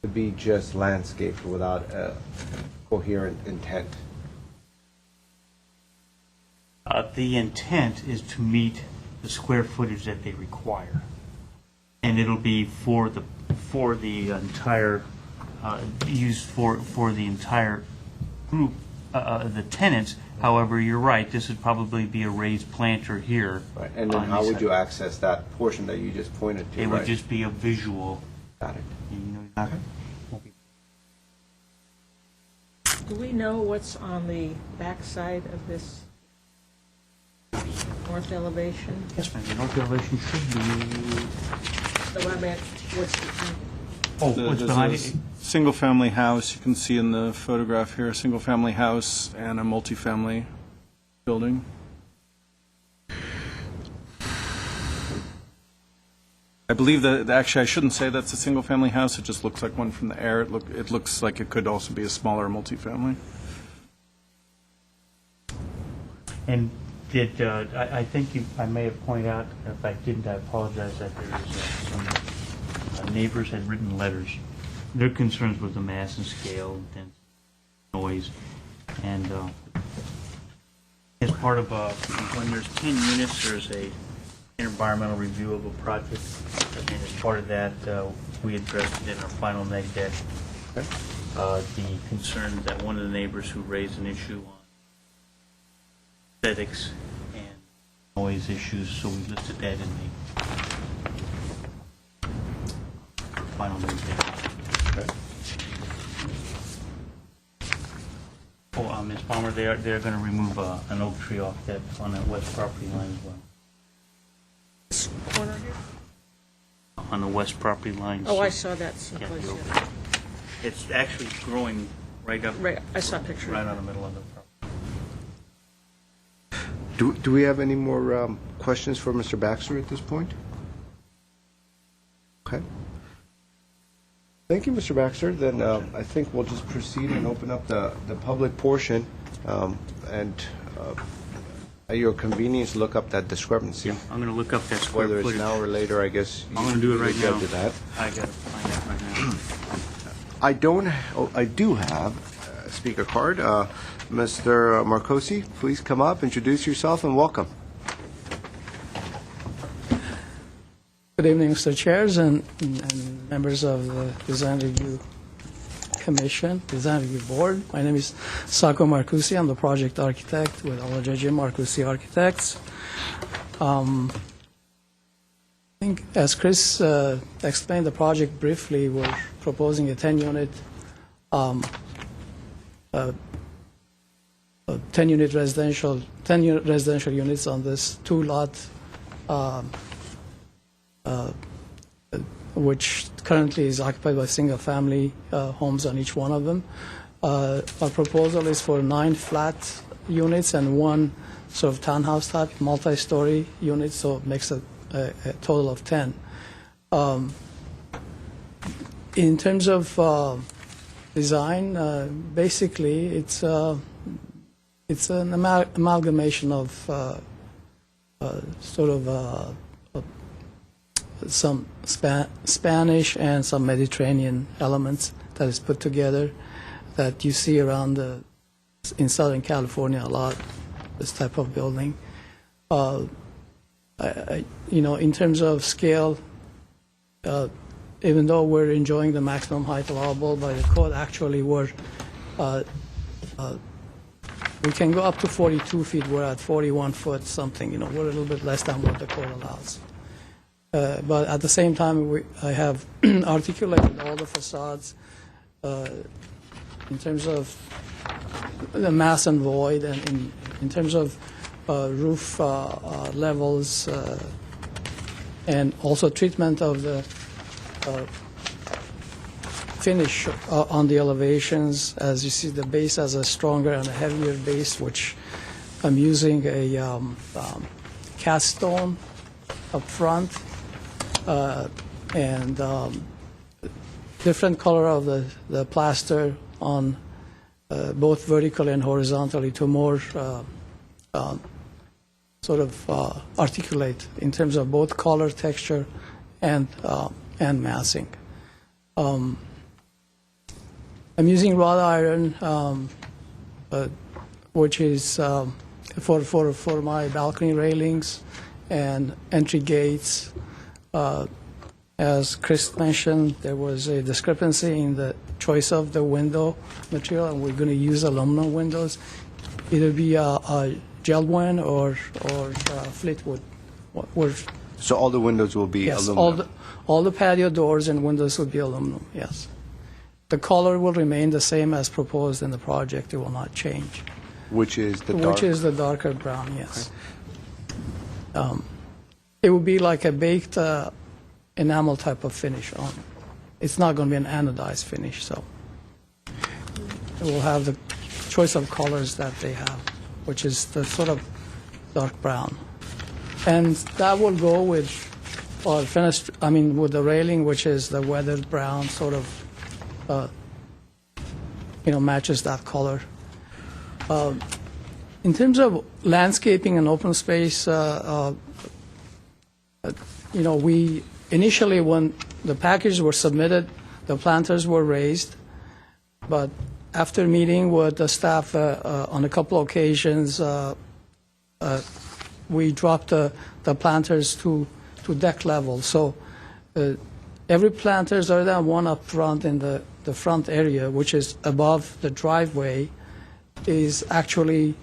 to be just landscaped without a coherent intent? the intent is to meet the square footage that they require. And it'll be for the entire, used for the entire group, the tenants. However, you're right, this would probably be a raised planter here. Right, and then on how this would you side. access that portion that you just pointed to? It would right? just be a visual, Got it. you know, not, won't be- Do we know what's on the backside of this north elevation? yes, ma'am, the north elevation should be, So I meant, what's the, oh, what's There's behind a it? single-family house, you can see in the photograph here, a single-family house and a multifamily building. I believe that, actually, I shouldn't say that's a single-family house, it just looks like one from the air. It looks like it could also be a smaller multifamily. And did, I think I may have pointed out, if I didn't, I apologize, that there is some neighbors had written letters. Their concerns with the mass and scale and noise. And as part of, when there's 10 units, there's a environmental review of a project. And as part of that, we addressed it in our final neg deck. The concern that one of the neighbors who raised an issue on aesthetics and noise issues, so we listed that in the final neg deck. Oh, Ms. Palmer, they're going to remove an oak tree off that, on that west property line as well. this corner here? On the west property line. Oh, I so- saw that Yeah, someplace, the oak yeah. tree. It's actually growing right up, Right, I saw a picture. right on the middle of the property. Do we have any more questions for Mr. Baxter at this point? Okay. Thank you, Mr. Baxter. Then I think we'll just proceed and open up the public portion, and at your convenience, look up that discrepancy. I'm going to look up that square Whether it's footage. now or later, I guess. I'm going to do it right you'll now. get to that. I got to find that right now. I do have a speaker card. Mr. Marcosi, please come up, introduce yourself, and welcome. Good evening, Mr. Chairs and members of the Design Review Commission, Design Review Board. My name is Sako Marcusi. I'm the project architect with Olajaji Marcusi Architects. I think, as Chris explained the project briefly, we're proposing a 10-unit 10-unit residential, 10 residential units on this two-lot, which currently is occupied by single-family homes on each one of them. Our proposal is for 9 flat units and 1 sort of townhouse type multi-story unit, so it makes a total of 10. In terms of design, basically it's an amalgamation of sort of some Spanish and some Mediterranean elements that is put together that you see around in Southern California a lot, this type of building. in terms of scale, even though we're enjoying the maximum height allowable by the code, actually we can go up to 42 feet. We're at 41 foot something. We're a little bit less than what the code allows. But at the same time, I have articulated all the facades in terms of the mass and void, and in terms of roof levels, and also treatment of the finish on the elevations. As you see, the base has a stronger and a heavier base, which I'm using a cast stone up front, and different color of the plaster on both vertically and horizontally to more sort of articulate in terms of both color, texture, and massing. I'm using wrought iron, which is for my balcony railings and entry gates. As Chris mentioned, there was a discrepancy in the choice of the window material, and we're going to use aluminum windows, either be a Geldwin or Fleetwood. So all the windows will be Yes, aluminum? all the patio doors and windows will be aluminum, yes. The color will remain the same as proposed in the project. It will not change. Which is the dark? Which is the darker brown, yes. It will be like a baked enamel type of finish on. It's not going to be an anodized finish, so it will have the choice of colors that they have, which is the sort of dark brown. And that will go with our finished, with the railing, which is the weathered brown, sort of, matches that color. In terms of landscaping and open space, we initially, when the packages were submitted, the planters were raised, but after meeting with the staff on a couple occasions, we dropped the planters to deck level. So every planters other than one up front in the front area, which is above the driveway, is actually,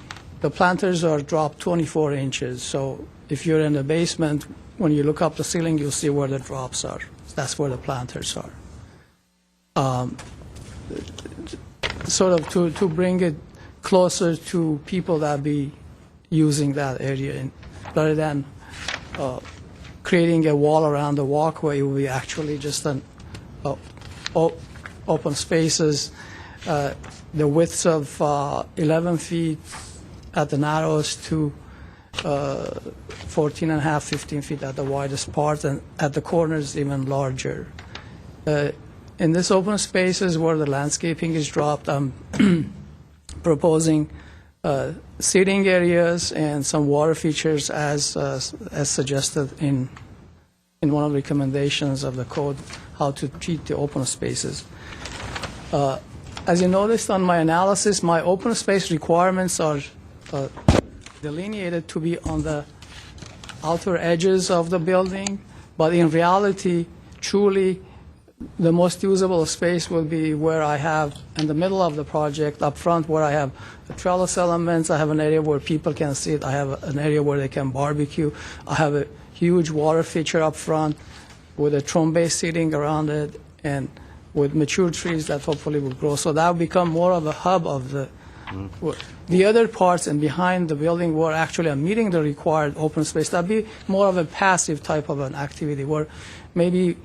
the planters are dropped 24 inches. So if you're in the basement, when you look up the ceiling, you'll see where the drops are. That's where the planters are. Sort of to bring it closer to people that be using that area, rather than creating a wall around the walkway. It will be actually just an open spaces. The widths of 11 feet at the narrowest to 14 and a half, 15 feet at the widest part, and at the corners even larger. In this open spaces where the landscaping is dropped, I'm proposing seating areas and some water features as suggested in one of the recommendations of the code, how to treat the open spaces. As you noticed on my analysis, my open space requirements are delineated to be on the outer edges of the building, but in reality, truly, the most usable space will be where I have, in the middle of the project, up front, where I have the trellis elements. I have an area where people can sit. I have an area where they can barbecue. I have a huge water feature up front with a trombe seating around it, and with mature trees that hopefully will grow. So that will become more of a hub of the other parts, and behind the building where actually I'm meeting the required open space. That'll be more of a passive type of an activity where maybe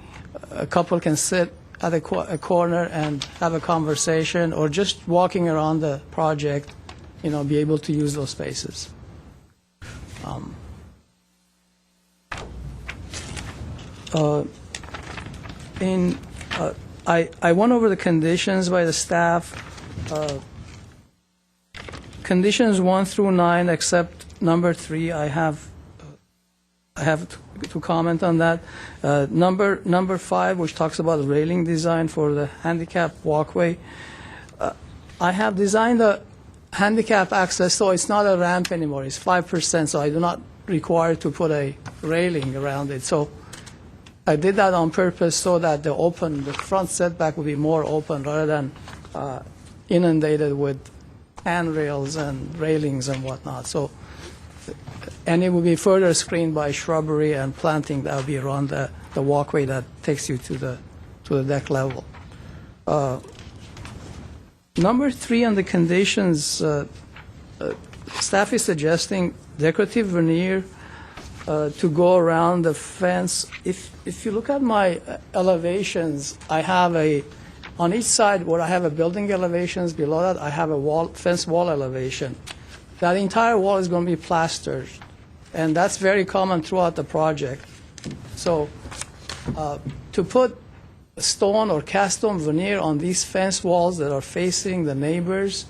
a couple can sit at a corner and have a conversation, or just walking around the project, be able to use those spaces. I went over the conditions by the staff. Conditions 1 through 9, except number 3, I have to comment on that. Number 5, which talks about the railing design for the handicap walkway. I have designed the handicap access, so it's not a ramp anymore. It's 5%, so I do not required to put a railing around it. So I did that on purpose so that the front setback would be more open rather than inundated with handrails and railings and whatnot. So, and it will be further screened by shrubbery and planting that will be around the walkway that takes you to the deck level. Number 3 on the conditions, staff is suggesting decorative veneer to go around the fence. If you look at my elevations, I have on each side where I have a building elevations, below that I have a fence wall elevation. That entire wall is going to be plastered, and that's very common throughout the project. So to put stone or cast stone veneer on these fence walls that are facing the neighbors,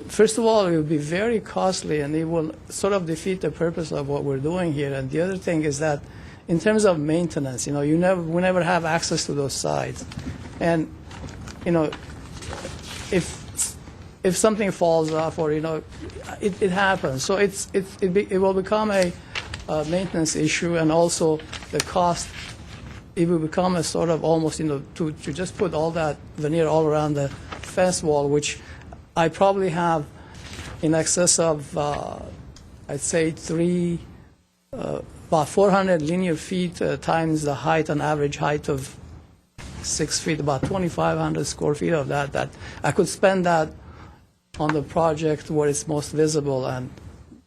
first of all, it will be very costly, and it will sort of defeat the purpose of what we're doing here. And the other thing is that in terms of maintenance, we never have access to those sides. And, if something falls off or, it happens. So it will become a maintenance issue, and also the cost, it will become a sort of almost, to just put all that veneer all around the fence wall, which I probably have in excess of, I'd say, about 400 linear feet times the height, an average height of 6 feet, about 2,500 square feet of that I could spend that on the project where it's most visible and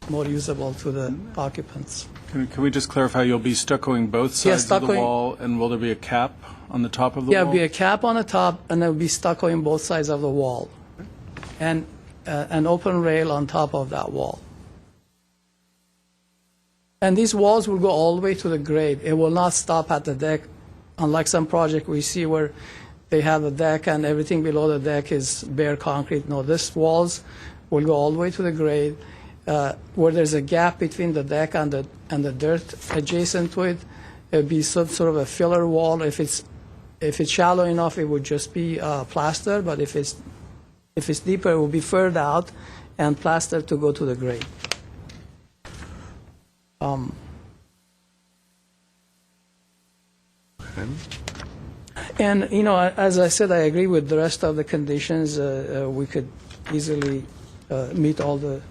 more usable to the occupants. Can we just clarify, you'll be stuccoing both sides of the wall, and will there be a cap on the top of the wall? Yeah, there'll be a cap on the top, and there'll be stuccoing both sides of the wall, and an open rail on top of that wall. And these walls will go all the way to the grade. It will not stop at the deck, unlike some project we see where they have a deck and everything below the deck is bare concrete. No, these walls will go all the way to the grade. Where there's a gap between the deck and the dirt adjacent to it, it would be sort of a filler wall. If it's shallow enough, it would just be plaster. But if it's deeper, it will be furred out and plaster to go to the grade. And, as I said, I agree with the rest of the conditions. We could easily meet all the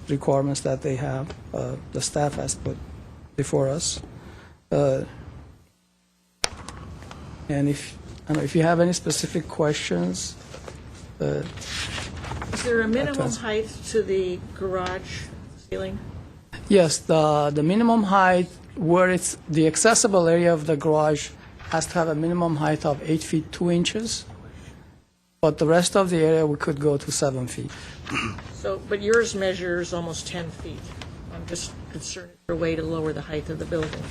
requirements that they have, the staff has put before us. And if you have any specific questions. Is there a minimum height to the garage ceiling? Yes, the minimum height where it's the accessible area of the garage has to have a minimum height of 8 feet 2 inches, but the rest of the area we could go to 7 feet. So, but yours measures almost 10 feet. I'm just concerned for a way to lower the height of the building.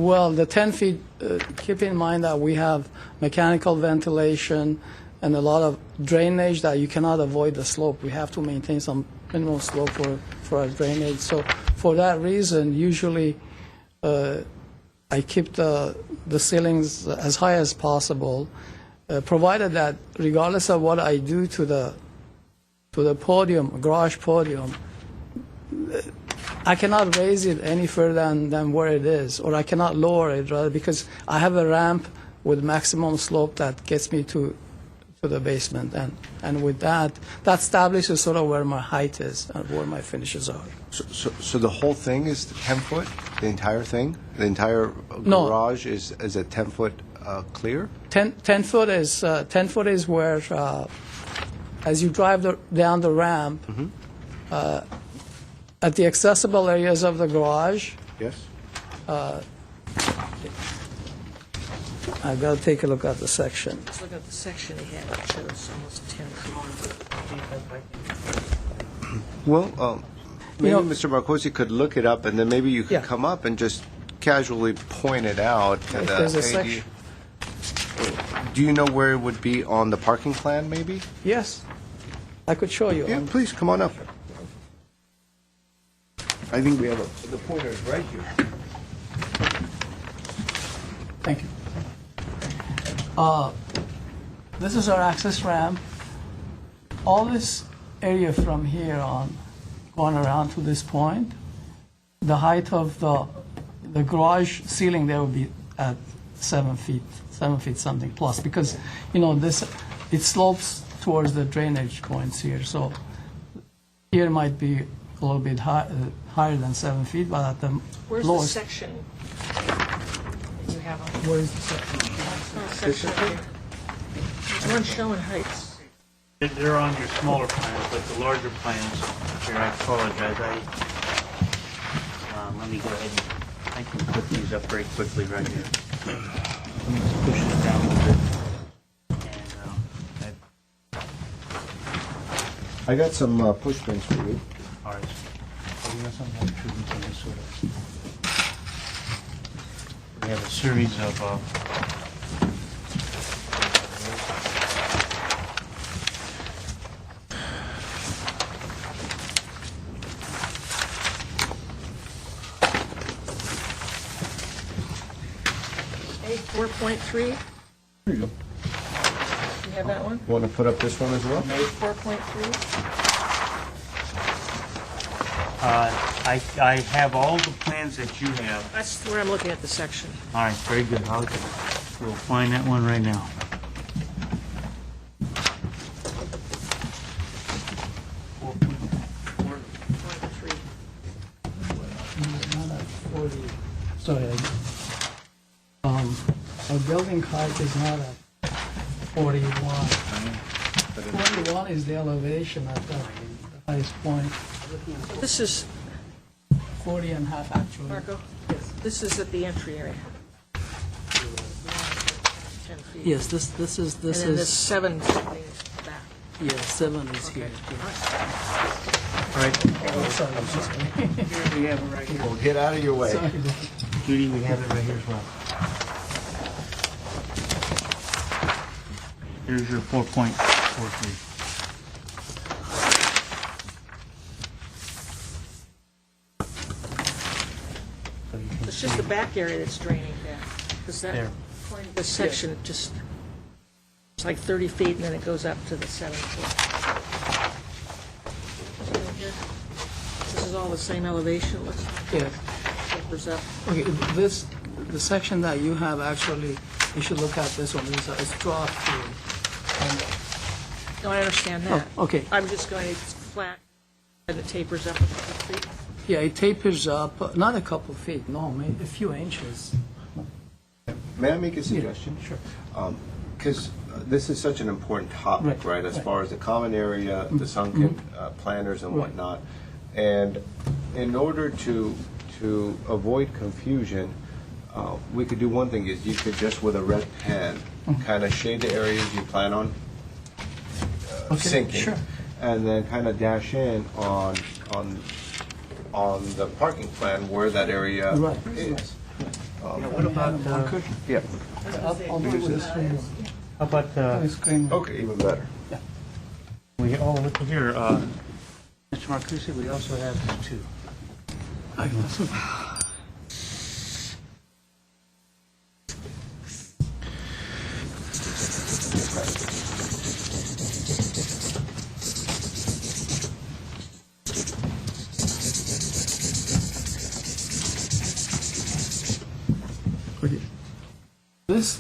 Well, the 10 feet, keep in mind that we have mechanical ventilation and a lot of drainage that you cannot avoid the slope. We have to maintain some minimum slope for our drainage. So for that reason, usually I keep the ceilings as high as possible, provided that regardless of what I do to the podium, garage podium, I cannot raise it any further than where it is, or I cannot lower it, rather, because I have a ramp with maximum slope that gets me to the basement, and with that establishes sort of where my height is and where my finishes are. So the whole thing is 10 foot? The entire thing? The entire No. garage is a 10-foot clear? 10 foot is where, as you drive down the ramp, at the accessible areas of the garage, Yes. I've got to take a look at the section. Let's look at the section he had. It shows almost 10 feet. Well, maybe know- Mr. Marcosi could look it up, and then maybe you could Yeah. come up and just casually point it out. If there's a section. Do you know where it would be on the parking plan, maybe? Yes, I could show you. Yeah, please, come on up. I think we have the pointer is right here. Thank you. This is our access ramp. All this area from here on, going around to this point, the height of the garage ceiling there would be at 7 feet something plus, because, this, it slopes towards the drainage points here. So here might be a little bit higher than 7 feet, but at the Where's the lowest. section you have on? Where is the section? Section here. There's one showing heights. They're on your smaller plans, but the larger plans, here, I apologize, let me go ahead and, I can put these up very quickly right here. Let me just push this down a little bit. And, I got some push pins for you. all right. Oh, you know something about treatments on this sort of. We have a series of, 4.3. Here you go. You have that one? Want to put up this one as well? 4.3. I have all the plans that you have. That's where I'm looking at the section. All right, very good. We'll find that one right now. Sorry, our building height is not at 41. 41 is the elevation at the highest point. This is, 40 and a half actually. Marco, this is at the entry area. 10 feet. Yes, this is And then this 7 something back. yeah, 7 is here. All right, Oh, sorry, I'm sorry. here we have it right here. Well, get out of your way. Sorry. Judy, we have it right here as well. Here's your 4.43. It's just the back area that's draining down. Because that, There. this section just, it's like 30 feet and then it goes up to the 7 foot. This is all the same elevation, it looks like. Yeah. Tapers up. Okay, the section that you have actually, you should look at this one. It's dropped here. No, I understand that. Oh, okay. I'm just going, it's flat and it tapers up a couple feet. Yeah, it tapers up, not a couple feet, no, maybe a few inches. May I make a suggestion? Sure. Because this is such an important topic, right, as right. far as the common area, the sunken planters and Right. whatnot. And in order to avoid confusion, we could do one thing, is you could just with a red pen kind of shade the areas you plan on Okay, sinking. sure. And then kind of dash in on the parking plan where that area Right. is. What about, Yeah. I'll do it with the screen. how about, The screen. Okay, even better. look here, Mr. Marcucci, we also have this too.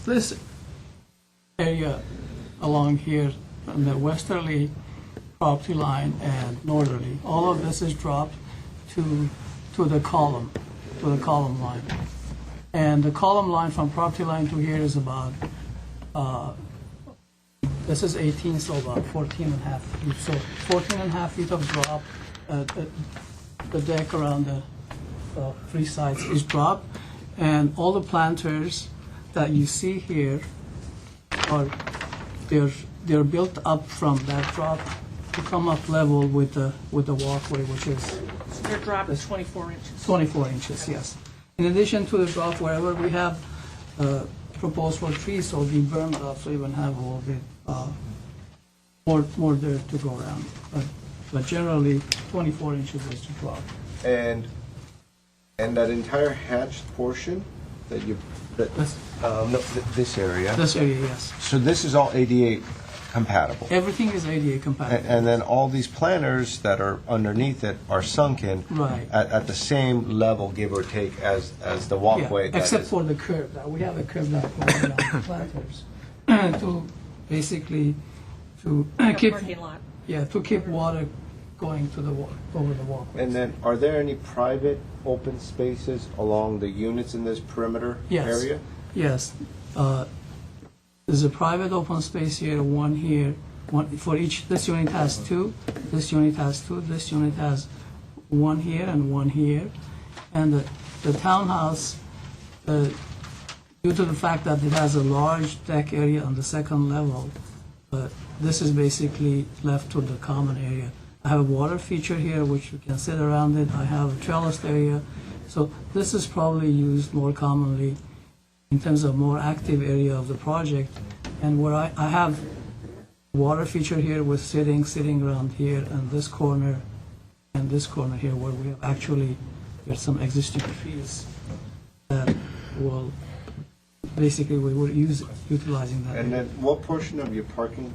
This area along here, on the westerly property line and northerly, all of this is dropped to the column line. And the column line from property line to here is about, this is 18, so about 14 and a half feet. So 14 and a half feet of drop. The deck around the three sides is dropped. And all the planters that you see here are, they're built up from that drop to come up level with the walkway, which is So their drop is 24 inches. 24 inches, yes. In addition to the drop, wherever we have proposed for trees, so we burned off, so we even have a little bit more dirt to go around. But generally, 24 inches is the drop. And that entire hatched portion that you, This this area. this area, yes. So this is all ADA compatible. Everything is ADA compatible. And then all these planters that are underneath it are sunken Right. at the same level, give or take, as the walkway. Yeah, that except is- for the curb. We have a curb that goes around the planters to basically to keep Parking lot. to keep water going to the over the walkway. And then, are there any private open spaces along the units in this perimeter Yes. area? Yes. There's a private open space here, one here, one for each. This unit has two, this unit has two, this unit has one here and one here. And the townhouse, due to the fact that it has a large deck area on the second level, this is basically left to the common area. I have a water feature here which you can sit around it. I have a trellised area. So this is probably used more commonly in terms of more active area of the project. And where I have water feature here with sitting around here and this corner and this corner here where we have actually, there's some existing trees that will, basically we will utilizing that. And then, what portion of your parking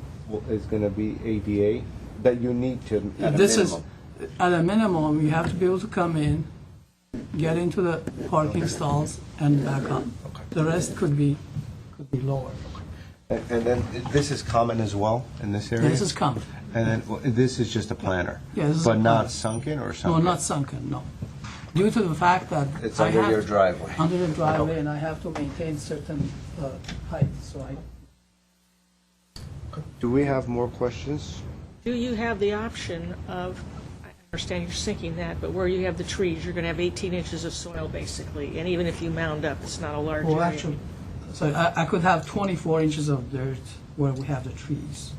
is going to be ADA that you need to, at a This minimum? is, at a minimum, you have to be able to come in, get into the parking stalls and back up. The rest could be lower. And then, this is common as well in this area? This is common. And then, this is just a planter? Yeah, this is But a not planter. sunken or No, sunken? not sunken, no. Due to the fact that It's I under have your to- driveway? Under the driveway, and I have to maintain certain height, so I, Do we have more questions? Do you have the option of, I understand you're sinking that, but where you have the trees, you're going to have 18 inches of soil basically, and even if you mound up, it's not a large area. well, actually, so I could have 24 inches of dirt where we have the trees.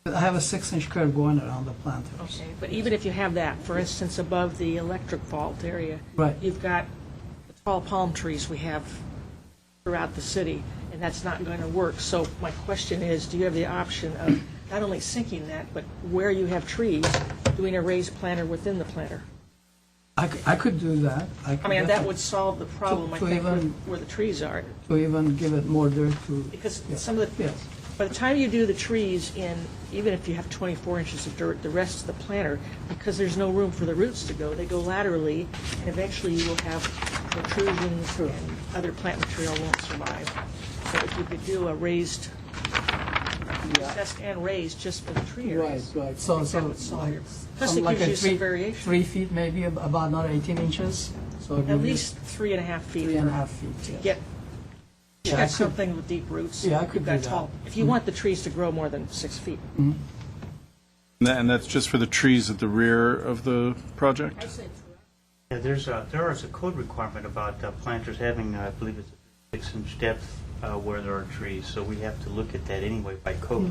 But I have a 6-inch curve going around the planters. Okay, but even if you have that, for instance, above the electric vault area, Right. you've got the tall palm trees we have throughout the city, and that's not going to work. So my question is, do you have the option of not only sinking that, but where you have trees, doing a raised planter within the planter? I could do that. I mean, that would solve the problem, I To think, even- where the trees are. To even give it more dirt to, Because Yeah. some of the, yes. by the time you do the trees in, even if you have 24 inches of dirt, the rest of the planter, because there's no room for the roots to go, they go laterally, and eventually you will have protrusions and other plant material won't survive. So if you could do a raised, recessed and raised just for the tree Right, areas. right. So, that would solve your- Plus some it like gives a you some variation. 3 feet, maybe about another 18 inches. So it At gives you least 3.5 feet. 3.5 feet. To yes. get, Yeah, you I got could- something with deep roots. Yeah, I could You've got do that. tall. If you want the trees to grow more than 6 feet. And that's just for the trees at the rear of the project? Yeah, there is a code requirement about planters having, I believe it's a 6-inch depth where there are trees, so we have to look at that anyway by code.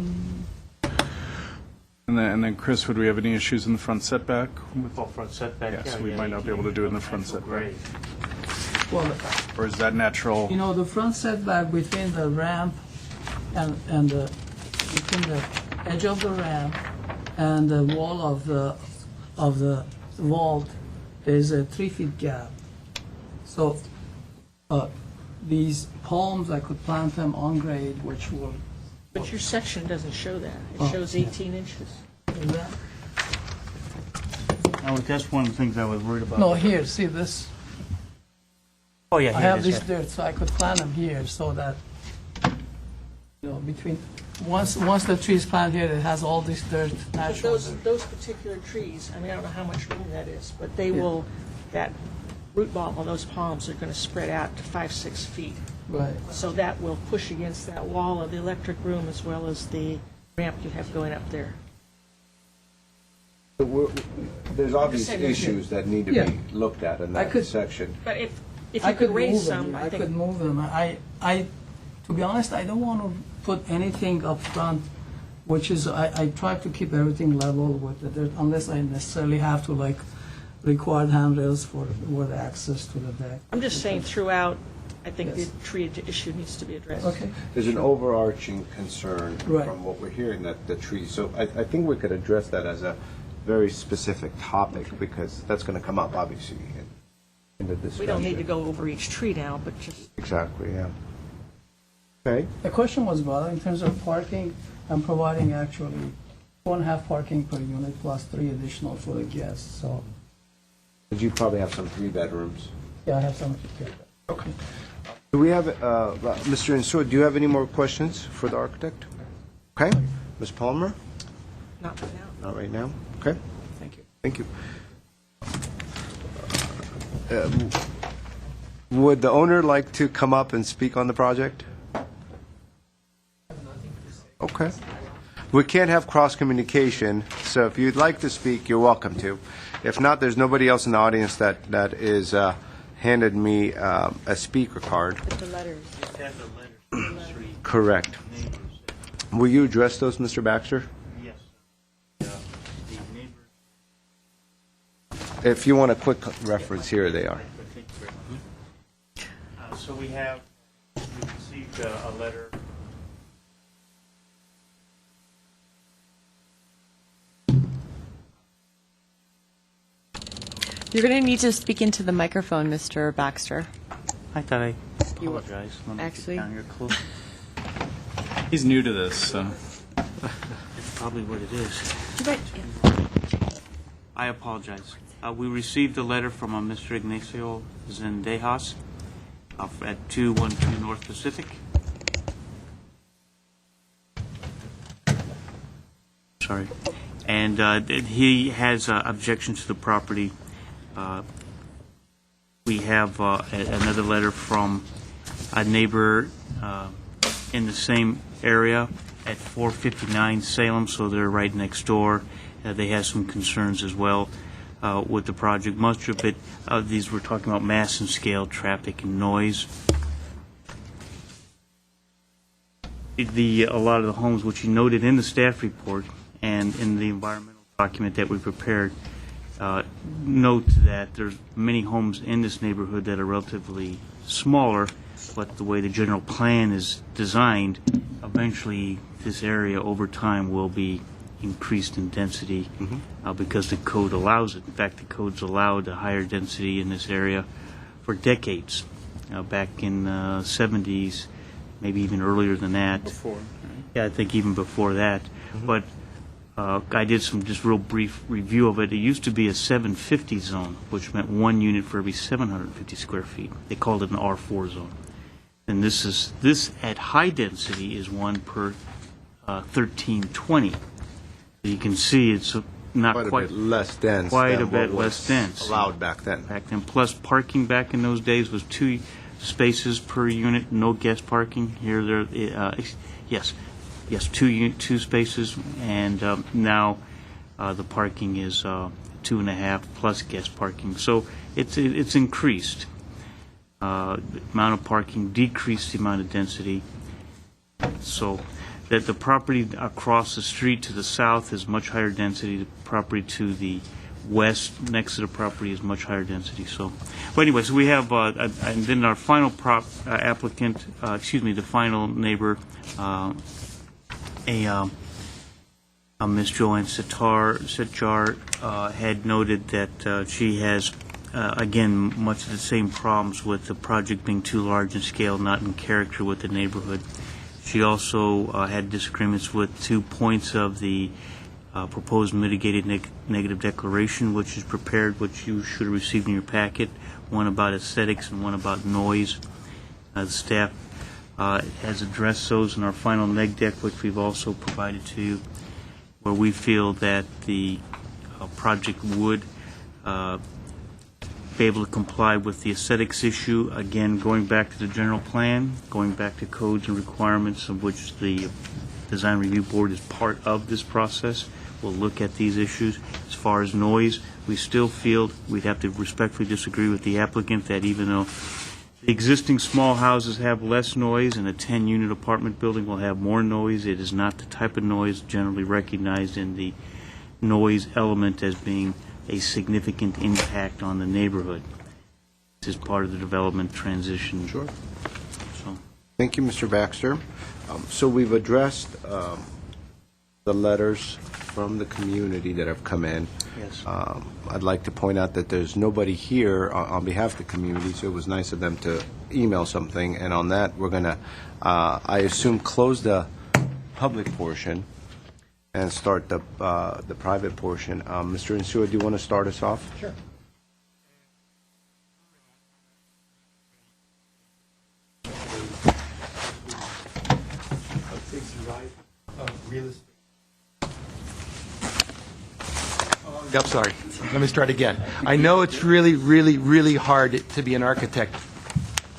And then, Chris, would we have any issues in the front setback? Well, front setback, Yes, yeah, we yeah, might not be able to do it in the front natural setback. grade. Well, Or is that natural? you know, the front setback between the ramp and the, between the edge of the ramp and the wall of the vault, there's a 3 feet gap. So, these palms, I could plant them on grade, which will, But your section doesn't show that. It Oh, shows 18 inches. Now, that's one of the things I was worried about. no, here, see this? Oh, yeah, I here have it this is. dirt, so I could plant them here so that, you know, between, once the trees plant here, it has all this dirt, But natural those, dirt. those particular trees, I mean, I don't know how much room that is, but they will, that root ball on those palms are going to spread out to 5-6 feet. Right. So that will push against that wall of the electric room as well as the ramp you have going up there. There's obvious saying, issues that need to Yeah. be looked at in I that could- section. But if I you could move raise them. some, I I could think, move them. To be honest, I don't want to put anything up front, which is, I try to keep everything level with the dirt, unless I necessarily have to, like, required handrails for the access to the deck. I'm just saying throughout, I think the Yes. tree issue needs to be addressed. Okay. There's an overarching concern Right. from what we're hearing that the trees, so I think we could address that as a very specific topic, because that's going to come up, obviously, in the discussion. We don't need to go over each tree now, but just, Exactly, yeah. Okay. The question was about, in terms of parking, I'm providing actually 2.5 parking per unit plus 3 additional for the guests, so, But you probably have some 3 bedrooms. yeah, I have some. Okay. Do we have, Mr. Insua, do you have any more questions for the architect? Okay. Ms. Palmer? Not right now. Not right now? Okay. Thank you. Thank you. Would the owner like to come up and speak on the project? Okay. We can't have cross-communication, so if you'd like to speak, you're welcome to. If not, there's nobody else in the audience that is handed me a speaker card. With the letters. Correct. Will you address those, Mr. Baxter? Yes. The neighbors. If you want a quick reference, here they are. So we received a letter. You're going to need to speak into the microphone, Mr. Baxter. I thought I apologized. Let me get Actually- down here close. He's new to this, so. That's probably what it is. You might- I apologize. We received a letter from Mr. Ignacio Zendejas at 212 North Pacific. Sorry. And he has objection to the property. We have another letter from a neighbor in the same area at 459 Salem, so they're right next door. They have some concerns as well with the project. Most of these we're talking about mass and scale, traffic and noise. A lot of the homes, which you noted in the staff report and in the environmental document that we prepared, note that there's many homes in this neighborhood that are relatively smaller, but the way the general plan is designed, eventually this area over time will be increased in density because the code allows it. In fact, the code's allowed a higher density in this area for decades. Back in the 70s, maybe even earlier than that. Before. Yeah, I think even before that. But I did some just real brief review of it. It used to be a 750 zone, which meant 1 unit for every 750 square feet. They called it an R4 zone. And this at high density is 1 per 1320. So you can see it's not Quite quite a bit less dense. quite than a bit what less was dense. allowed back then. Plus parking back in those days was 2 spaces per unit, no guest parking. Here yes, 2 spaces, and now the parking is 2.5 plus guest parking. So it's increased. Amount of parking decreased the amount of density. So that the property across the street to the south is much higher density. The property to the west next to the property is much higher density. So, but anyway, so we have, and then our final applicant, the final neighbor, Ms. Joanne Sitjar had noted that she has, again, much of the same problems with the project being too large in scale, not in character with the neighborhood. She also had disagreements with 2 points of the proposed mitigated negative declaration, which is prepared, which you should have received in your packet, one about aesthetics and one about noise. The staff has addressed those in our final neg deck, which we've also provided to you, where we feel that the project would be able to comply with the aesthetics issue, again, going back to the general plan, going back to codes and requirements of which the Design Review Board is part of this process. We'll look at these issues. As far as noise, we still feel we'd have to respectfully disagree with the applicant that even though the existing small houses have less noise and a 10-unit apartment building will have more noise, it is not the type of noise generally recognized in the noise element as being a significant impact on the neighborhood. This is part of the development transition. Sure. So, Thank you, Mr. Baxter. So we've addressed the letters from the community that have come in. Yes. I'd like to point out that there's nobody here on behalf of the community, so it was nice of them to email something. And on that, we're going to, I assume, close the public portion and start the private portion. Mr. Insua, do you want to start us off? Sure. I'm sorry. Let me start again. I know it's really, really, really hard to be an architect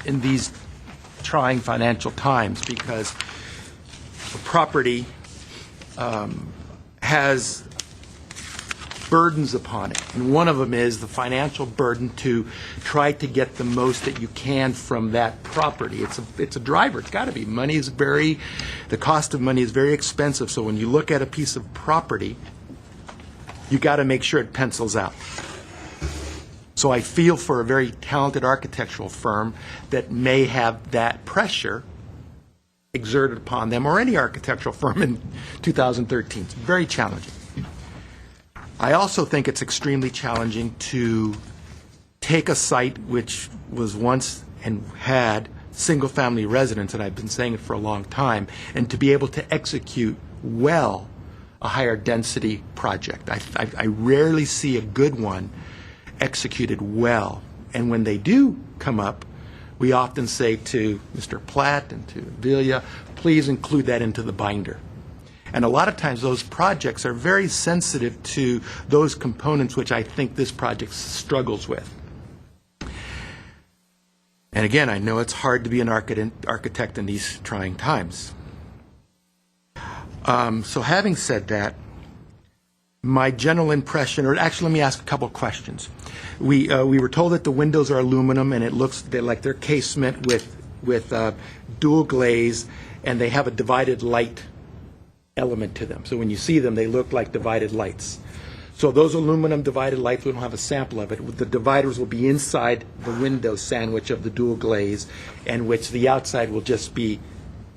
in these trying financial times because a property has burdens upon it. And one of them is the financial burden to try to get the most that you can from that property. It's a driver. It's got to be. The cost of money is very expensive. So when you look at a piece of property, you got to make sure it pencils out. So I feel for a very talented architectural firm that may have that pressure exerted upon them, or any architectural firm in 2013. It's very challenging. I also think it's extremely challenging to take a site which was once and had single-family residence, and I've been saying it for a long time, and to be able to execute well a higher density project. I rarely see a good one executed well. And when they do come up, we often say to Mr. Platt and to Vilia, please include that into the binder. And a lot of times those projects are very sensitive to those components which I think this project struggles with. And again, I know it's hard to be an architect in these trying times. So having said that, my general impression, or actually let me ask a couple questions. We were told that the windows are aluminum and it looks like they're casement with dual glaze, and they have a divided light element to them. So when you see them, they look like divided lights. So those aluminum divided lights, we don't have a sample of it. The dividers will be inside the window sandwich of the dual glaze, and which the outside will just be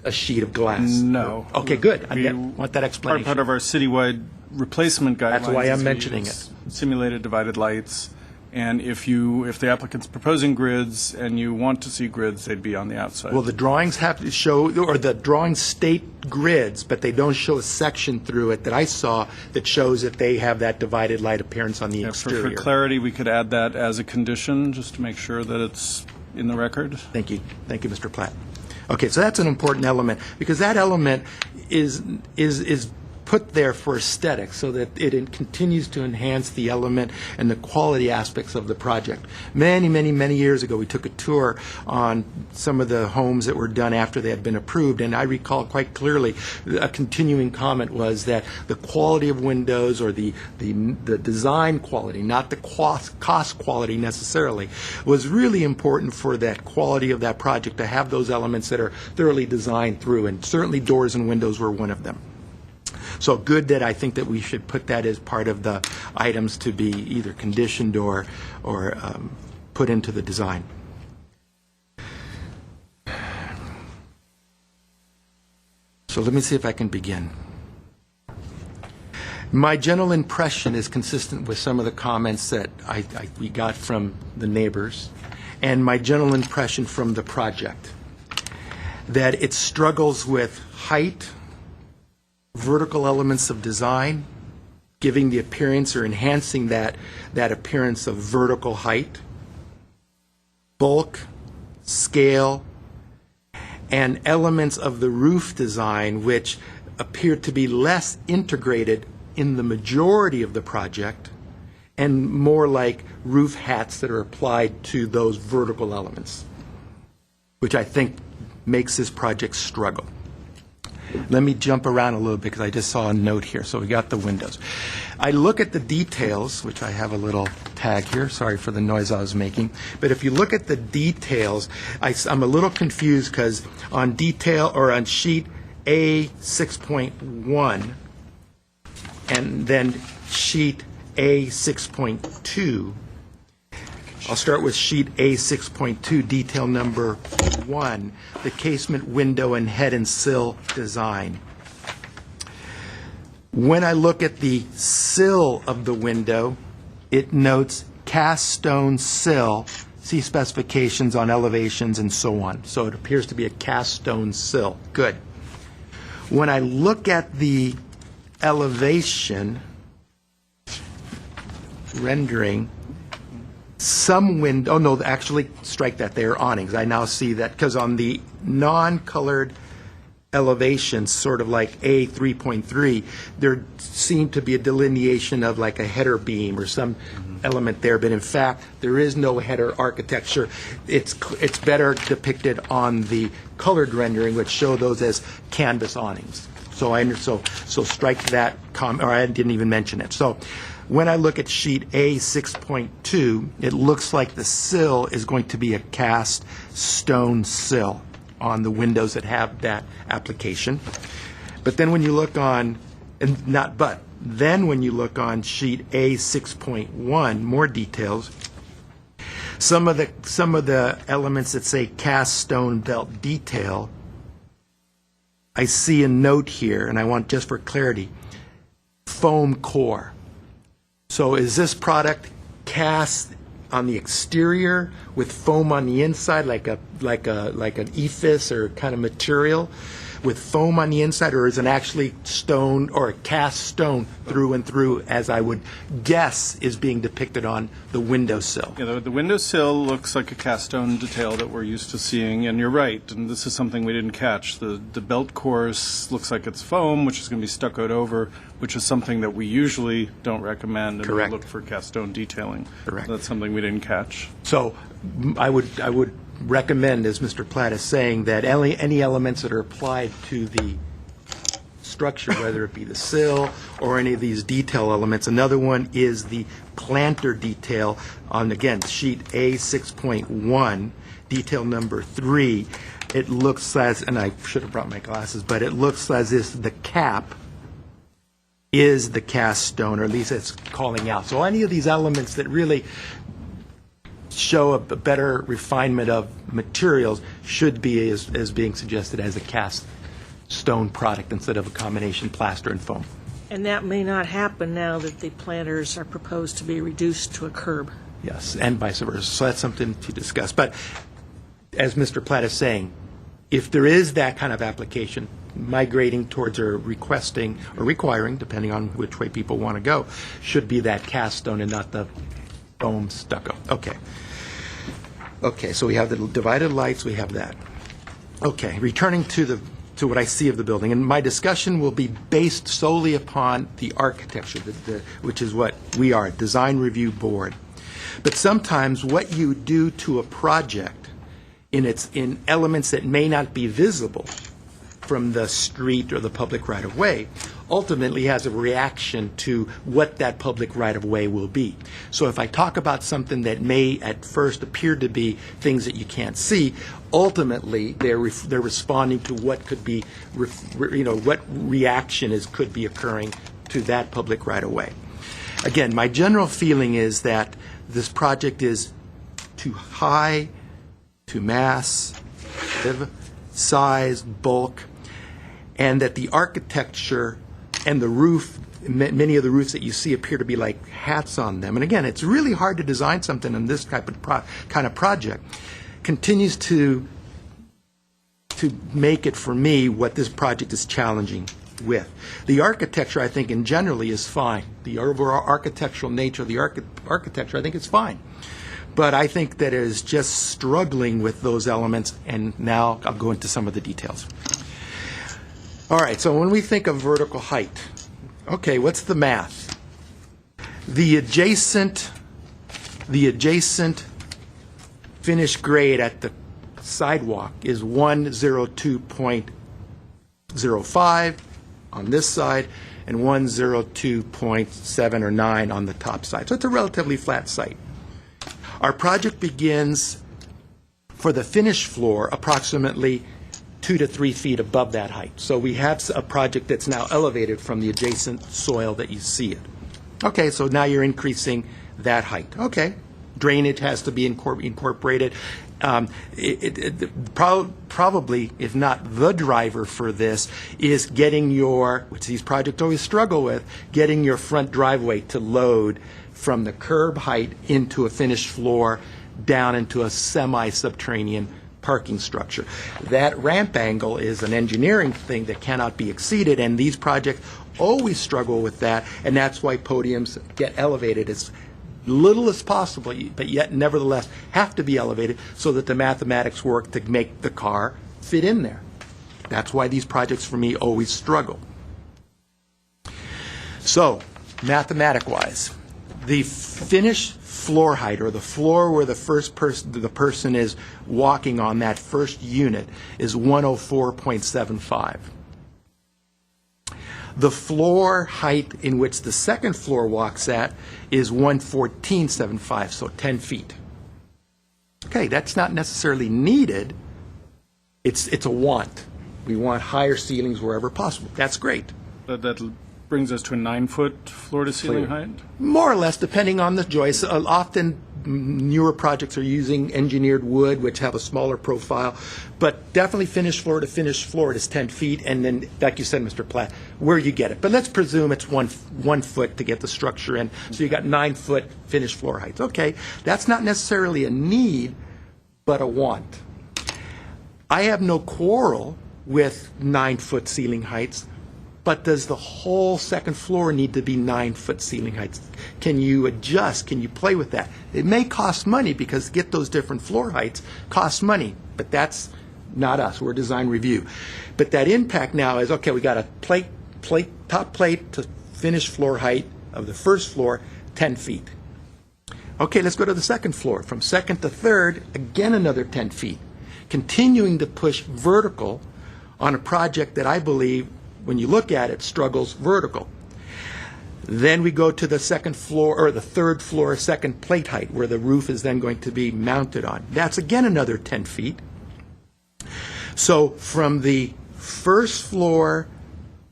a sheet of glass. No. Okay, good. I want that explanation. Part of our citywide replacement guidelines. That's why I'm is we mentioning use it. Simulated divided lights, and if the applicant's proposing grids and you want to see grids, they'd be on the outside. Well, the drawings have to show, or the drawings state grids, but they don't show a section through it that I saw that shows that they have that divided light appearance on the exterior. For clarity, we could add that as a condition, just to make sure that it's in the record. Thank you. Thank you, Mr. Platt. Okay, so that's an important element, because that element is put there for aesthetics, so that it continues to enhance the element and the quality aspects of the project. Many, many, many years ago, we took a tour on some of the homes that were done after they had been approved, and I recall quite clearly a continuing comment was that the quality of windows, or the design quality, not the cost quality necessarily, was really important for that quality of that project, to have those elements that are thoroughly designed through, and certainly doors and windows were one of them. So good that I think that we should put that as part of the items to be either conditioned or put into the design. So let me see if I can begin. My general impression is consistent with some of the comments that we got from the neighbors, and my general impression from the project, that it struggles with height, vertical elements of design, giving the appearance or enhancing that appearance of vertical height, bulk, scale, and elements of the roof design which appear to be less integrated in the majority of the project, and more like roof hats that are applied to those vertical elements, which I think makes this project struggle. Let me jump around a little bit, because I just saw a note here. So we got the windows. I look at the details, which I have a little tag here. Sorry for the noise I was making. But if you look at the details, I'm a little confused, because on detail, or on sheet A 6.1 and then sheet A 6.2, I'll start with sheet A 6.2, detail number 1, the casement window and head and sill design. When I look at the sill of the window, it notes cast stone sill. See specifications on elevations and so on. So it appears to be a cast stone sill. Good. When I look at the elevation rendering, some window, oh no, actually strike that, they are awnings. I now see that because on the non-colored elevations, sort of like A 3.3, there seemed to be a delineation of like a header beam or some element there, but in fact, there is no header architecture. It's better depicted on the colored rendering, which show those as canvas awnings. So strike that comment, or I didn't even mention it. So when I look at sheet A 6.2, it looks like the sill is going to be a cast stone sill on the windows that have that application. But then when you look on, then when you look on sheet A 6.1, more details, some of the elements that say cast stone belt detail, I see a note here, and I want just for clarity, foam core. So is this product cast on the exterior with foam on the inside, like an ephes or kind of material with foam on the inside, or is it actually stone or a cast stone through and through, as I would guess is being depicted on the windowsill? Yeah, the windowsill looks like a cast stone detail that we're used to seeing, and you're right, and this is something we didn't catch. The belt course looks like it's foam, which is going to be stuccoed over, which is something that we usually don't recommend, and Correct. we look for cast stone detailing. Correct. That's something we didn't catch. So I would recommend, as Mr. Platt is saying, that any elements that are applied to the structure, whether it be the sill or any of these detail elements. Another one is the planter detail on, again, sheet A 6.1, detail number 3. It looks as, and I should have brought my glasses, but it looks as if the cap is the cast stone, or at least it's calling out. So any of these elements that really show a better refinement of materials should be as being suggested as a cast stone product instead of a combination plaster and foam. And that may not happen now that the planters are proposed to be reduced to a curb. Yes, and vice versa. So that's something to discuss. But as Mr. Platt is saying, if there is that kind of application, migrating towards or requesting or requiring, depending on which way people want to go, should be that cast stone and not the foam stucco. Okay. Okay, so we have the divided lights, we have that. Okay, returning to what I see of the building, and my discussion will be based solely upon the architecture, which is what we are, a design review board. But sometimes what you do to a project in elements that may not be visible from the street or the public right-of-way ultimately has a reaction to what that public right-of-way will be. So if I talk about something that may at first appear to be things that you can't see, ultimately they're responding to what could be, what reaction could be occurring to that public right-of-way. Again, my general feeling is that this project is too high, too mass, size, bulk, and that the architecture and the roof, many of the roofs that you see appear to be like hats on them. And again, it's really hard to design something in this type of kind of project. Continues to make it, for me, what this project is challenging with. The architecture, I think, in generally is fine. The overall architectural nature of the architecture, I think, is fine. But I think that it is just struggling with those elements, and now I'll go into some of the details. All right, so when we think of vertical height, okay, what's the math? The adjacent finished grade at the sidewalk is 102.05 on this side and 102.7 or 9 on the top side. So it's a relatively flat site. Our project begins for the finished floor approximately 2 to 3 feet above that height. So we have a project that's now elevated from the adjacent soil that you see it. Okay, so now you're increasing that height. Okay, drainage has to be incorporated. probably, if not the driver for this, is getting your, which these projects always struggle with, getting your front driveway to load from the curb height into a finished floor down into a semi-subterranean parking structure. That ramp angle is an engineering thing that cannot be exceeded, and these projects always struggle with that, and that's why podiums get elevated as little as possible, but yet nevertheless have to be elevated so that the mathematics work to make the car fit in there. That's why these projects for me always struggle. So, mathematic-wise, the finished floor height, or the floor where the person is walking on that first unit, is 104.75. The floor height in which the second floor walks at is 114.75, so 10 feet. Okay, that's not necessarily needed. It's a want. We want higher ceilings wherever possible. That's great. That brings us to a 9-foot floor-to-ceiling height? More or less, depending on the joist. Often newer projects are using engineered wood, which have a smaller profile, but definitely finished floor to finished floor, it is 10 feet, and then, like you said, Mr. Platt, where you get it. But let's presume it's one foot to get the structure in, so you got 9-foot finished floor heights. Okay, that's not necessarily a need, but a want. I have no quarrel with 9-foot ceiling heights, but does the whole second floor need to be 9-foot ceiling heights? Can you adjust? Can you play with that? It may cost money, because to get those different floor heights costs money, but that's not us. We're design review. But that impact now is, okay, we got a top plate to finished floor height of the first floor, 10 feet. Okay, let's go to the second floor. From second to third, again another 10 feet. Continuing to push vertical on a project that I believe, when you look at it, struggles vertical. Then we go to the second floor, or the third floor, second plate height, where the roof is then going to be mounted on. That's again another 10 feet. So from the first floor,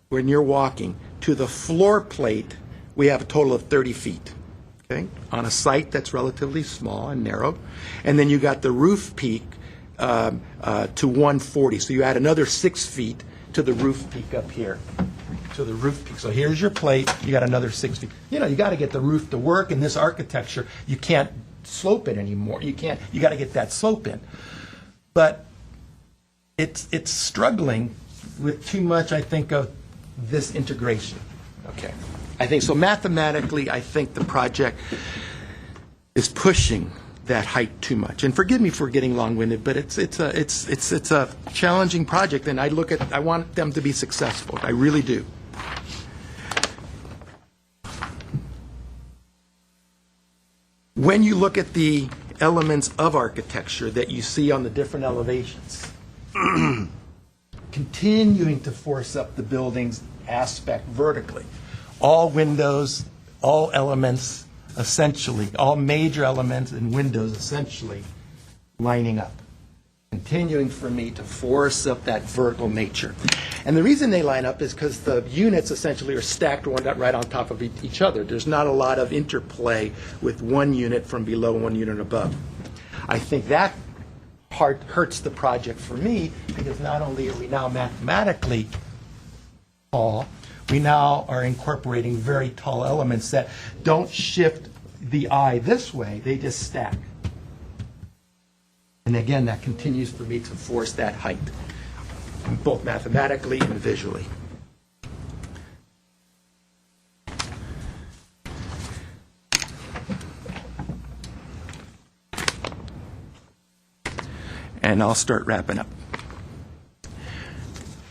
when you're walking, to the floor plate, we have a total of 30 feet. Okay? On a site that's relatively small and narrow. And then you got the roof peak to 140. So you add another 6 feet to the roof peak up here, to the roof peak. So here's your plate, you got another 6 feet. You know, you got to get the roof to work in this architecture. You can't slope it anymore. You got to get that slope in. But it's struggling with too much, I think, of this integration. Okay. I think so. Mathematically, I think the project is pushing that height too much. And forgive me for getting long-winded, but it's a challenging project, and I want them to be successful. I really do. When you look at the elements of architecture that you see on the different elevations, continuing to force up the building's aspect vertically, all windows, all elements, essentially, all major elements and windows essentially lining up, continuing for me to force up that vertical nature. And the reason they line up is because the units essentially are stacked right on top of each other. There's not a lot of interplay with one unit from below, one unit above. I think that hurts the project for me, because not only are we now mathematically tall, we now are incorporating very tall elements that don't shift the eye this way, they just stack. And again, that continues for me to force that height, both mathematically and visually. And I'll start wrapping up.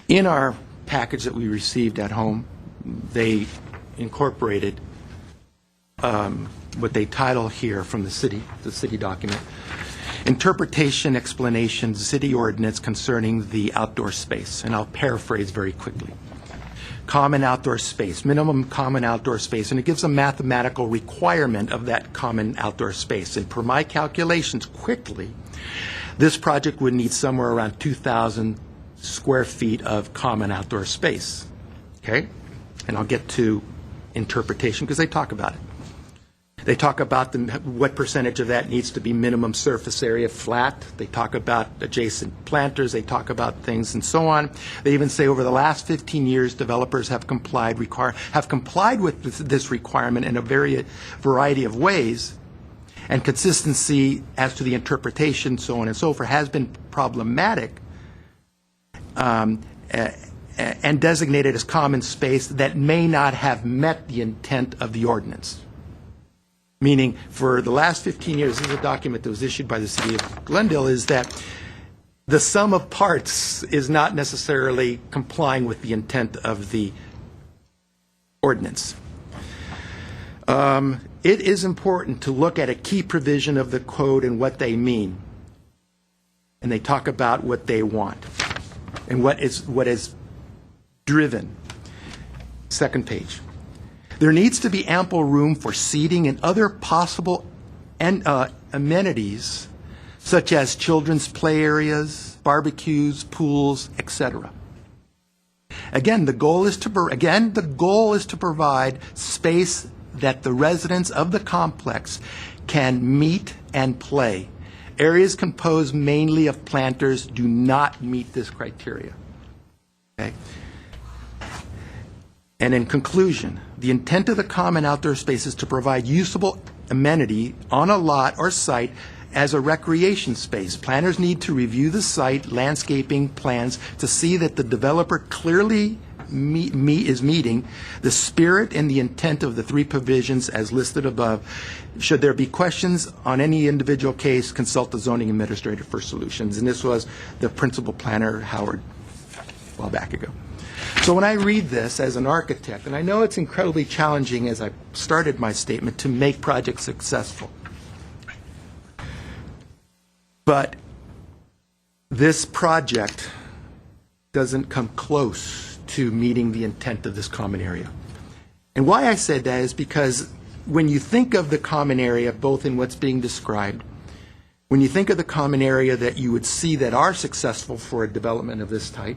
In our package that we received at home, they incorporated what they title here from the city document, interpretation, explanation, city ordinance concerning the outdoor space. And I'll paraphrase very quickly. Common outdoor space, minimum common outdoor space, and it gives a mathematical requirement of that common outdoor space. And per my calculations, quickly, this project would need somewhere around 2,000 square feet of common outdoor space. Okay? And I'll get to interpretation because they talk about it. They talk about what percentage of that needs to be minimum surface area flat. They talk about adjacent planters. They talk about things and so on. They even say over the last 15 years, developers have complied with this requirement in a variety of ways, and consistency as to the interpretation, so on and so forth, has been problematic and designated as common space that may not have met the intent of the ordinance. Meaning, for the last 15 years, this is a document that was issued by the city of Glendale, is that the sum of parts is not necessarily complying with the intent of the ordinance. It is important to look at a key provision of the code and what they mean. And they talk about what they want and what is driven. Second page. There needs to be ample room for seating and other possible amenities, such as children's play areas, barbecues, pools, etc. Again, the goal is to provide space that the residents of the complex can meet and play. Areas composed mainly of planters do not meet this criteria. Okay? And in conclusion, the intent of the common outdoor space is to provide usable amenity on a lot or site as a recreation space. Planners need to review the site landscaping plans to see that the developer clearly is meeting the spirit and the intent of the three provisions as listed above. Should there be questions on any individual case, consult the zoning administrator for solutions. And this was the principal planner, Howard, a while back ago. So when I read this as an architect, and I know it's incredibly challenging as I started my statement to make projects successful, but this project doesn't come close to meeting the intent of this common area. And why I said that is because when you think of the common area, both in what's being described, when you think of the common area that you would see that are successful for a development of this type,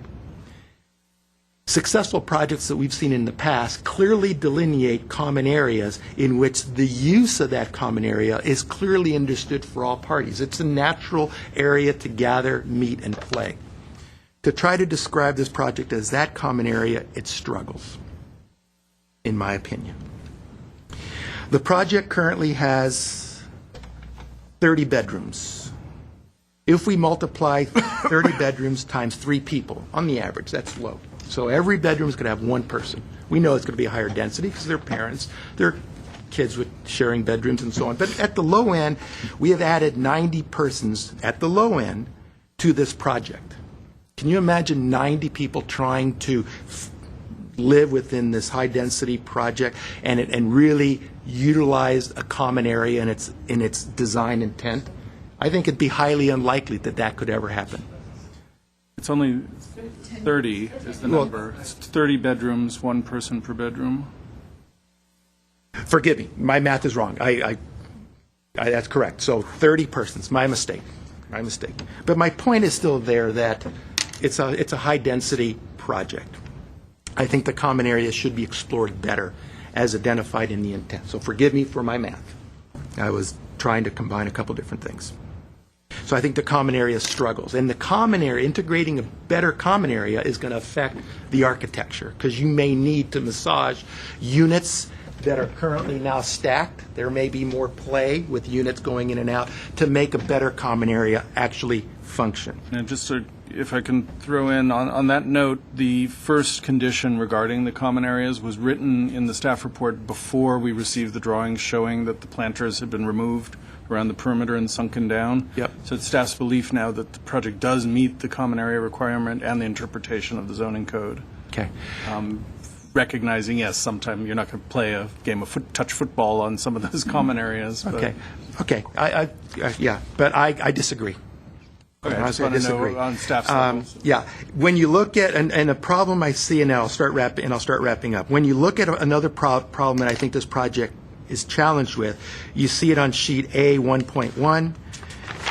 successful projects that we've seen in the past clearly delineate common areas in which the use of that common area is clearly understood for all parties. It's a natural area to gather, meet, and play. To try to describe this project as that common area, it struggles, in my opinion. The project currently has 30 bedrooms. If we multiply 30 bedrooms times 3 people, on the average, that's low. So every bedroom is going to have one person. We know it's going to be a higher density because they're parents, they're kids with sharing bedrooms and so on. But at the low end, we have added 90 persons at the low end to this project. Can you imagine 90 people trying to live within this high-density project and really utilize a common area in its design intent? I think it'd be highly unlikely that that could ever happen. It's only 30 is the number. It's 30 bedrooms, one person per bedroom. Forgive me, my math is wrong. That's correct. So 30 persons, my mistake. But my point is still there that it's a high-density project. I think the common area should be explored better as identified in the intent. So forgive me for my math. I was trying to combine a couple different things. So I think the common area struggles. And the common area, integrating a better common area is going to affect the architecture because you may need to massage units that are currently now stacked. There may be more play with units going in and out to make a better common area actually function. And just to, if I can throw in on that note, the first condition regarding the common areas was written in the staff report before we received the drawings showing that the planters had been removed around the perimeter and sunken down. Yep. So it's staff's belief now that the project does meet the common area requirement and the interpretation of the zoning code. Okay. Recognizing, yes, sometime you're not going to play a game of touch football on some of those common areas. But Okay. Yeah, but I disagree. Okay, I just I want to disagree. know on staff's level. Yeah, when you look at and a problem I see, and I'll start wrapping up. When you look at another problem that I think this project is challenged with, you see it on sheet A 1.1,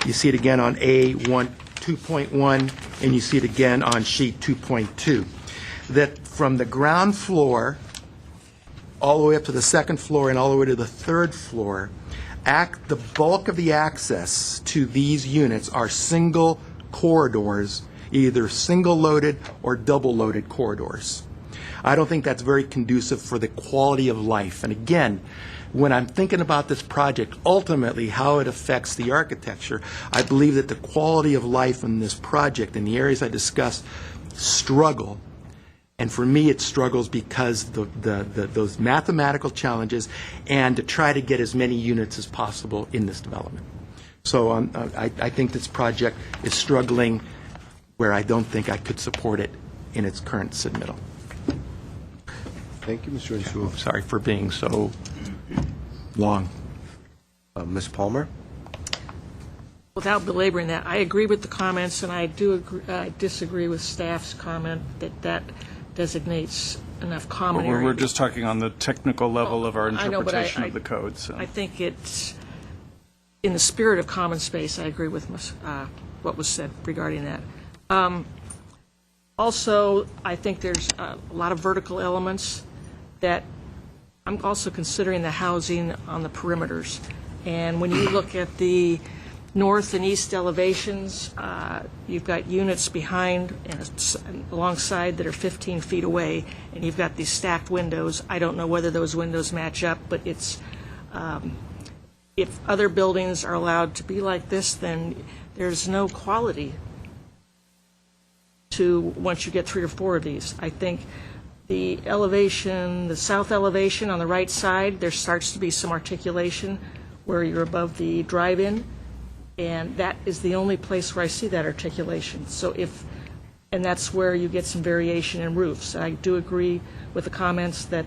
you see it again on A 2.1, and you see it again on sheet 2.2. That from the ground floor all the way up to the second floor and all the way to the third floor, the bulk of the access to these units are single corridors, either single-loaded or double-loaded corridors. I don't think that's very conducive for the quality of life. And again, when I'm thinking about this project, ultimately how it affects the architecture, I believe that the quality of life in this project, in the areas I discussed, struggle. And for me, it struggles because those mathematical challenges and to try to get as many units as possible in this development. So I think this project is struggling where I don't think I could support it in its current submittal. Thank you, Mr. Insua. Sorry for being so long. Ms. Palmer? Without belaboring that, I agree with the comments, and I disagree with staff's comment that designates enough common area. We're just talking on the technical level of our I know, but interpretation of the code. So. I think it's, in the spirit of common space, I agree with what was said regarding that. Also, I think there's a lot of vertical elements that I'm also considering the housing on the perimeters. And when you look at the north and east elevations, you've got units behind and alongside that are 15 feet away, and you've got these stacked windows. I don't know whether those windows match up, but it's if other buildings are allowed to be like this, then there's no quality to once you get 3 or 4 of these. I think the elevation, the south elevation on the right side, there starts to be some articulation where you're above the drive-in, and that is the only place where I see that articulation. So and that's where you get some variation in roofs. I do agree with the comments that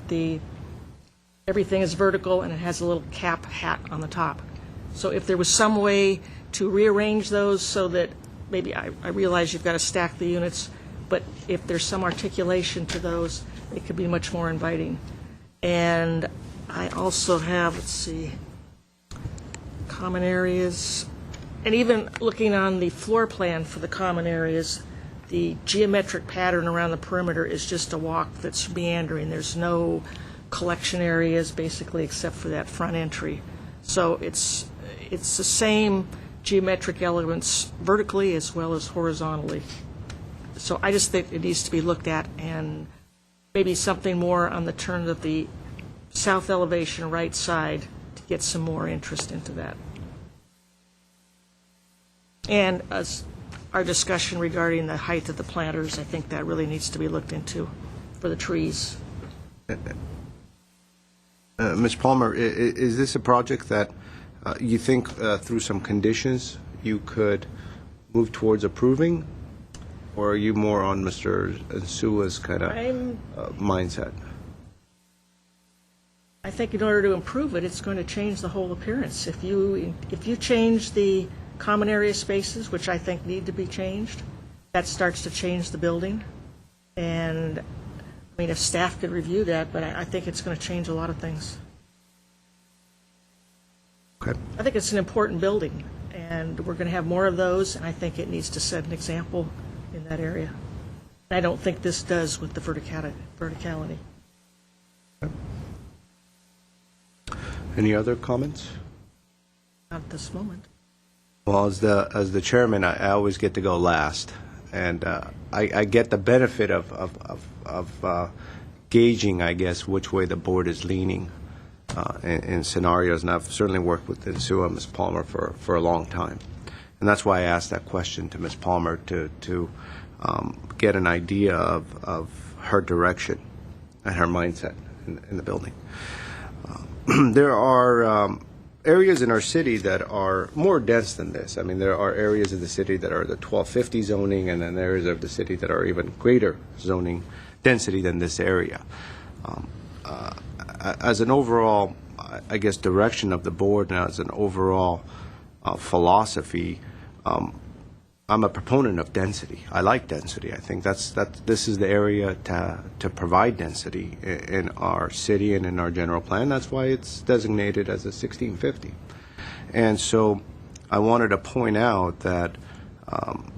everything is vertical and it has a little cap hat on the top. So if there was some way to rearrange those so that maybe I realize you've got to stack the units, but if there's some articulation to those, it could be much more inviting. And I also have, let's see, common areas. And even looking on the floor plan for the common areas, the geometric pattern around the perimeter is just a walk that's meandering. There's no collection areas basically except for that front entry. So it's the same geometric elements vertically as well as horizontally. So I just think it needs to be looked at, and maybe something more on the turn of the south elevation right side to get some more interest into that. And as our discussion regarding the height of the planters, I think that really needs to be looked into for the trees. Ms. Palmer, is this a project that you think through some conditions you could move towards approving? Or are you more on Mr. Insua's kind of mindset? I think in order to improve it, it's going to change the whole appearance. If you change the common area spaces, which I think need to be changed, that starts to change the building. And, I mean, if staff could review that, but I think it's going to change a lot of things. Okay. I think it's an important building, and we're going to have more of those, and I think it needs to set an example in that area. And I don't think this does with the verticality. Any other comments? Not at this moment. Well, as the chairman, I always get to go last, and I get the benefit of gauging, I guess, which way the board is leaning in scenarios. And I've certainly worked with Insua and Ms. Palmer for a long time, and that's why I asked that question to Ms. Palmer to get an idea of her direction and her mindset in the building. There are areas in our city that are more dense than this. I mean, there are areas of the city that are the 1250 zoning, and then areas of the city that are even greater zoning density than this area. As an overall, I guess, direction of the board, and as an overall philosophy, I'm a proponent of density. I like density. I think this is the area to provide density in our city and in our general plan. That's why it's designated as a 1650. And so I wanted to point out that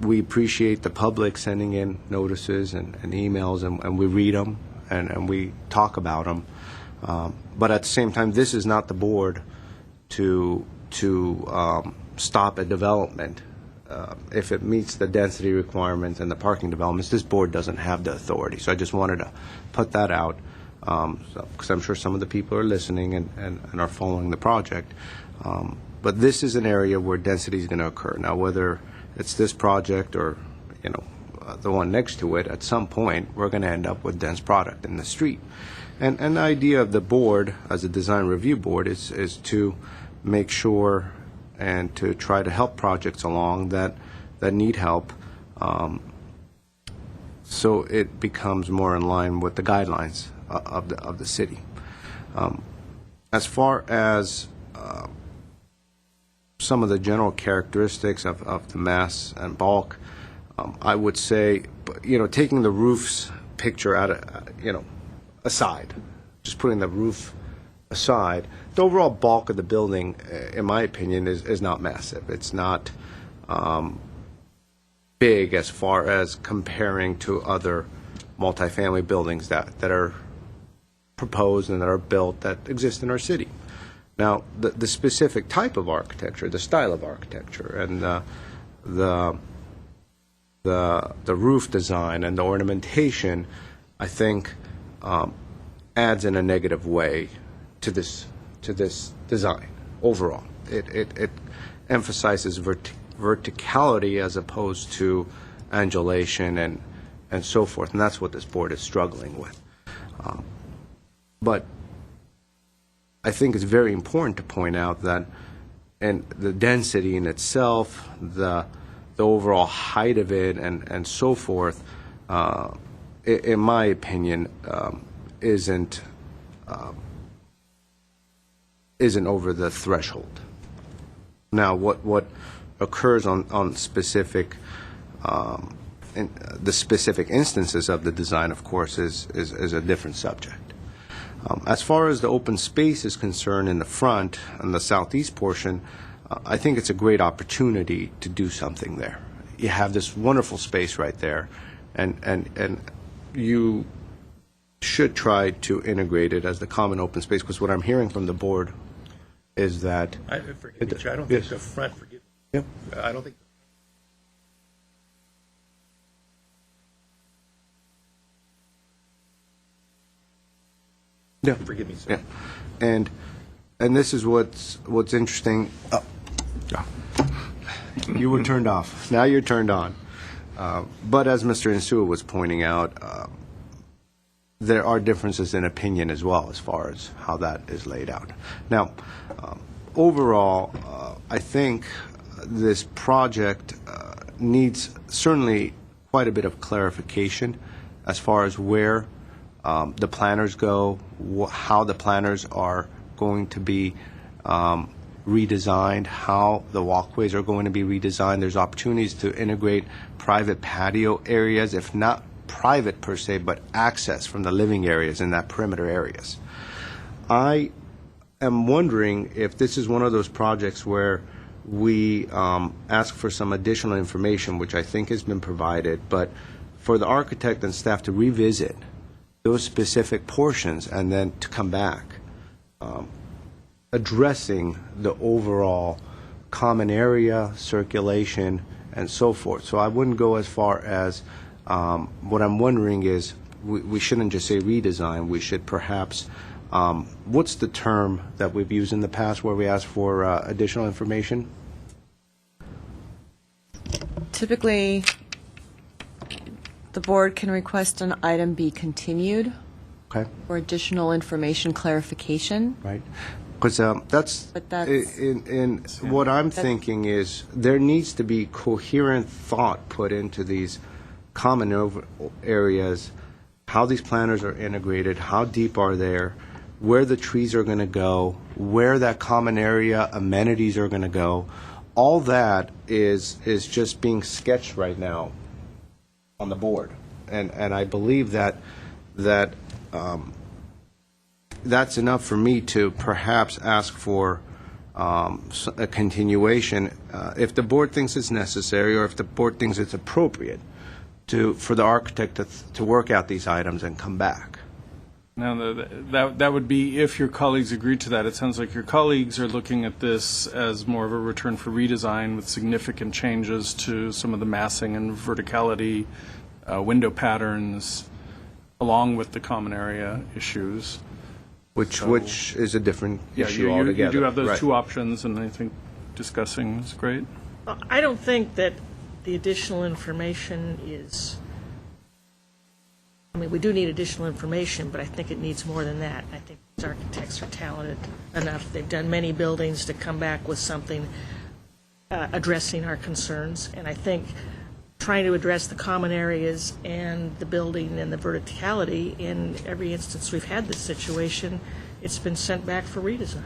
we appreciate the public sending in notices and emails, and we read them and we talk about them. But at the same time, this is not the board to stop a development. If it meets the density requirements and the parking developments, this board doesn't have the authority. So I just wanted to put that out, because I'm sure some of the people are listening and are following the project. But this is an area where density is going to occur. Now, whether it's this project or, the one next to it, at some point, we're going to end up with dense product in the street. And the idea of the board, as a design review board, is to make sure and to try to help projects along that need help, so it becomes more in line with the guidelines of the city. As far as some of the general characteristics of the mass and bulk, I would say, taking the roof's picture aside, just putting the roof aside, the overall bulk of the building, in my opinion, is not massive. It's not big as far as comparing to other multifamily buildings that are proposed and that are built that exist in our city. Now, the specific type of architecture, the style of architecture, and the roof design and the ornamentation, I think, adds in a negative way to this design overall. It emphasizes verticality as opposed to angulation and so forth, and that's what this board is struggling with. But I think it's very important to point out that, and the density in itself, the overall height of it, and so forth, in my opinion, isn't over the threshold. Now, what occurs on specific the specific instances of the design, of course, is a different subject. As far as the open space is concerned in the front and the southeast portion, I think it's a great opportunity to do something there. You have this wonderful space right there, and you should try to integrate it as the common open space, because what I'm hearing from the board is that... Forgive me, Chair, I don't think the front, forgive me. Yep. I don't think... Yeah. Forgive me, sir. Yeah. And this is what's interesting. Oh. You were turned off. Now you're turned on. But as Mr. Insua was pointing out, there are differences in opinion as well as far as how that is laid out. Now, overall, I think this project needs certainly quite a bit of clarification as far as where the planners go, how the planners are going to be redesigned, how the walkways are going to be redesigned. There's opportunities to integrate private patio areas, if not private per se, but access from the living areas in that perimeter areas. I am wondering if this is one of those projects where we ask for some additional information, which I think has been provided, but for the architect and staff to revisit those specific portions and then to come back addressing the overall common area, circulation, and so forth. So I wouldn't go as far as, what I'm wondering is, we shouldn't just say redesign, we should perhaps, what's the term that we've used in the past where we ask for additional information? Typically, the board can request an item be continued Okay. for additional information clarification. Right. Because But that's- in what I'm thinking is there needs to be coherent thought put into these common areas, how these planners are integrated, how deep are they, where the trees are going to go, where that common area amenities are going to go. All that is just being sketched right now on the board, and I believe that that's enough for me to perhaps ask for a continuation if the board thinks it's necessary, or if the board thinks it's appropriate for the architect to work out these items and come back. Now, that would be if your colleagues agreed to that. It sounds like your colleagues are looking at this as more of a return for redesign with significant changes to some of the massing and verticality, window patterns, along with the common area issues. Which is a different Yeah, issue you altogether. do have those Right. two options, and I think discussing is great. Well, I don't think that the additional information is, I mean, we do need additional information, but I think it needs more than that. I think these architects are talented enough. They've done many buildings to come back with something addressing our concerns. And I think trying to address the common areas and the building and the verticality, in every instance we've had this situation, it's been sent back for redesign.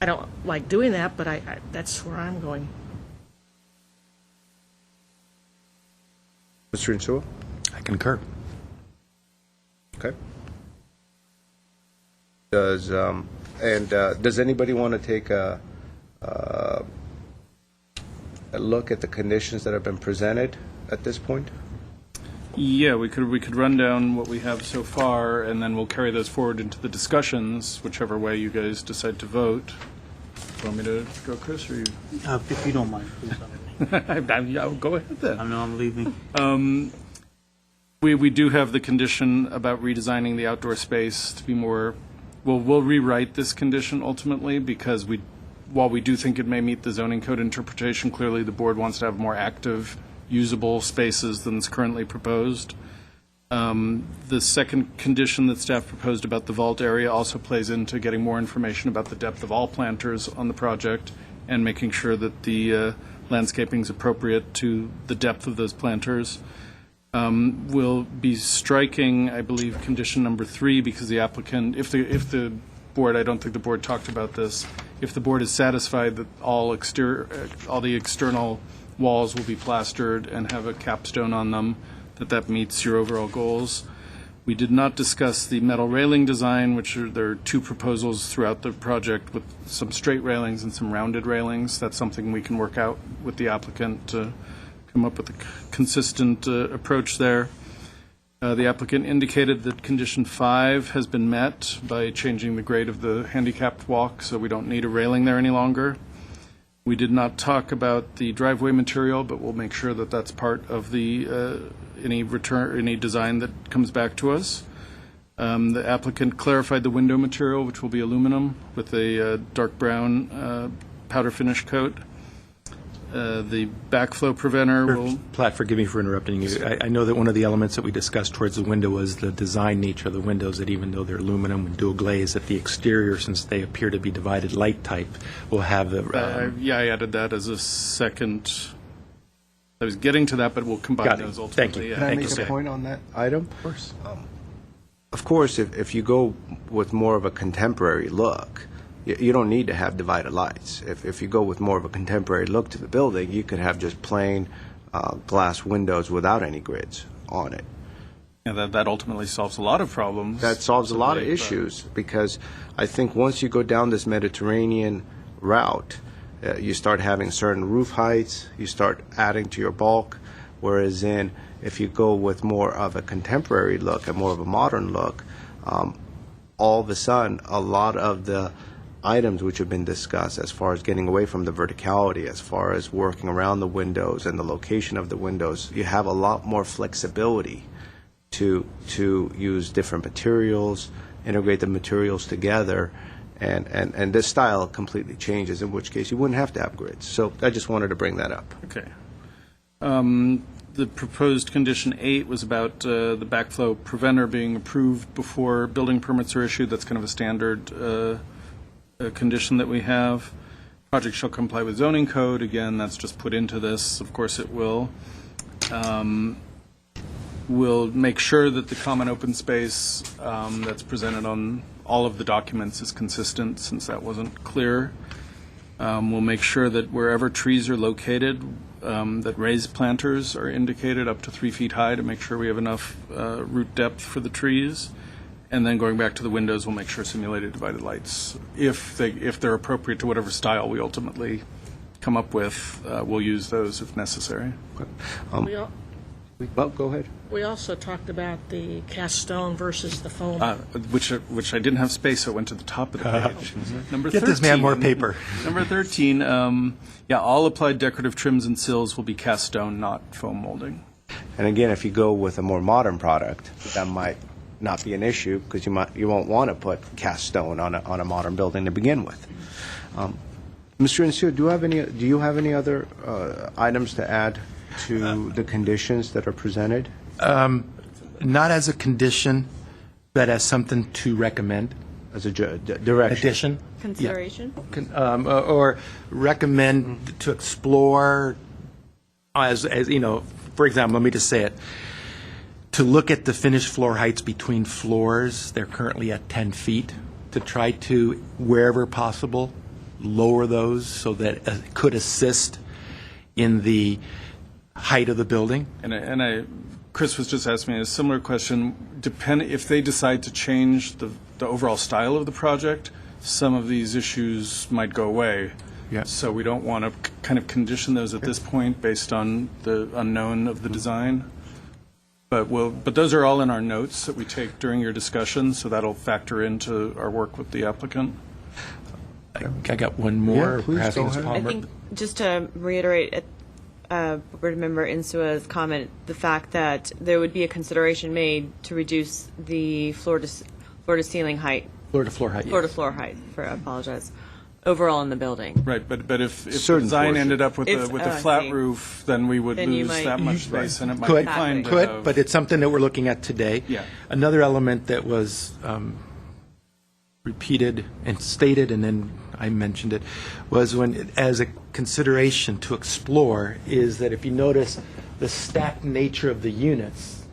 I don't like doing that, but that's where I'm going. Mr. Insua? I concur. Okay. Does anybody want to take a look at the conditions that have been presented at this point? Yeah, we could run down what we have so far, and then we'll carry those forward into the discussions, whichever way you guys decide to vote. Want me to go, Chris, or you? If you don't mind, please. I'll go ahead then. I know I'm leaving. We do have the condition about redesigning the outdoor space to be more, we'll rewrite this condition ultimately, because while we do think it may meet the zoning code interpretation, clearly the board wants to have more active, usable spaces than is currently proposed. The second condition that staff proposed about the vault area also plays into getting more information about the depth of all planters on the project and making sure that the landscaping is appropriate to the depth of those planters. We'll be striking, I believe, condition number 3, because the applicant, if the board, I don't think the board talked about this, if the board is satisfied that all the external walls will be plastered and have a capstone on them, that meets your overall goals. We did not discuss the metal railing design, there are 2 proposals throughout the project with some straight railings and some rounded railings. That's something we can work out with the applicant to come up with a consistent approach there. The applicant indicated that condition 5 has been met by changing the grade of the handicapped walk, so we don't need a railing there any longer. We did not talk about the driveway material, but we'll make sure that that's part of the any design that comes back to us. The applicant clarified the window material, which will be aluminum with a dark brown powder finish coat. The backflow preventer will... Platt, forgive me for interrupting you. I know that one of the elements that we discussed towards the window was the design nature of the windows, that even though they're aluminum and dual glaze, that the exterior, since they appear to be divided light type, will have the... yeah, I added that as a second... I was getting to that, but we'll combine Got it. those ultimately. Thank you. Yeah. Can I Thank make you, a sir. point on that item? Of course. Of course, if you go with more of a contemporary look, you don't need to have divided lights. If you go with more of a contemporary look to the building, you could have just plain glass windows without any grids on it. Yeah, that ultimately solves a lot of problems. That solves a lot of But- issues, because I think once you go down this Mediterranean route, you start having certain roof heights, you start adding to your bulk, whereas if you go with more of a contemporary look and more of a modern look, all of a sudden, a lot of the items which have been discussed as far as getting away from the verticality, as far as working around the windows and the location of the windows, you have a lot more flexibility to use different materials, integrate the materials together, and this style completely changes, in which case you wouldn't have to have grids. So I just wanted to bring that up. Okay. The proposed condition 8 was about the backflow preventer being approved before building permits are issued. That's kind of a standard condition that we have. Project shall comply with zoning code. Again, that's just put into this. Of course it will. We'll make sure that the common open space that's presented on all of the documents is consistent, since that wasn't clear. We'll make sure that wherever trees are located, that raised planters are indicated up to 3 feet high to make sure we have enough root depth for the trees. And then going back to the windows, we'll make sure simulated divided lights, if they're appropriate to whatever style we ultimately come up with, we'll use those if necessary. Well, go ahead. We also talked about the cast stone versus the foam. Which I didn't have space, so it went to the top of the page. Number Get this man 13. more paper. Number 13, all applied decorative trims and sills will be cast stone, not foam molding. And again, if you go with a more modern product, that might not be an issue because you won't want to put cast stone on a modern building to begin with. Mr. Insua, do you have any other items to add to the conditions that are presented? Not as a condition, but as something to recommend. As a direction? Addition. Consideration? Or recommend to explore, as you know, for example, let me just say it, to look at the finished floor heights between floors. They're currently at 10 feet, to try to, wherever possible, lower those so that it could assist in the height of the building. Chris was just asking me a similar question. If they decide to change the overall style of the project, some of these issues might go away. Yeah. So we don't want to kind of condition those at this point based on the unknown of the design. But those are all in our notes that we take during your discussion, so that'll factor into our work with the applicant. I got one more. Yeah, please, perhaps, go Ms. ahead. I Palmer. think, just to reiterate Board Member Insua's comment, the fact that there would be a consideration made to reduce the floor-to-ceiling height, Floor-to-floor height. yes. floor-to-floor height, I apologize, overall in the building. Right, but if the Certain design portion. ended up with If- a I flat see. roof, then we would Then you lose might- that much space, and it might Could, be fine to could, have- but it's something that we're looking at today. Yeah. Another element that was repeated and stated, and then I mentioned it, was as a consideration to explore, is that if you notice the stacked nature of the units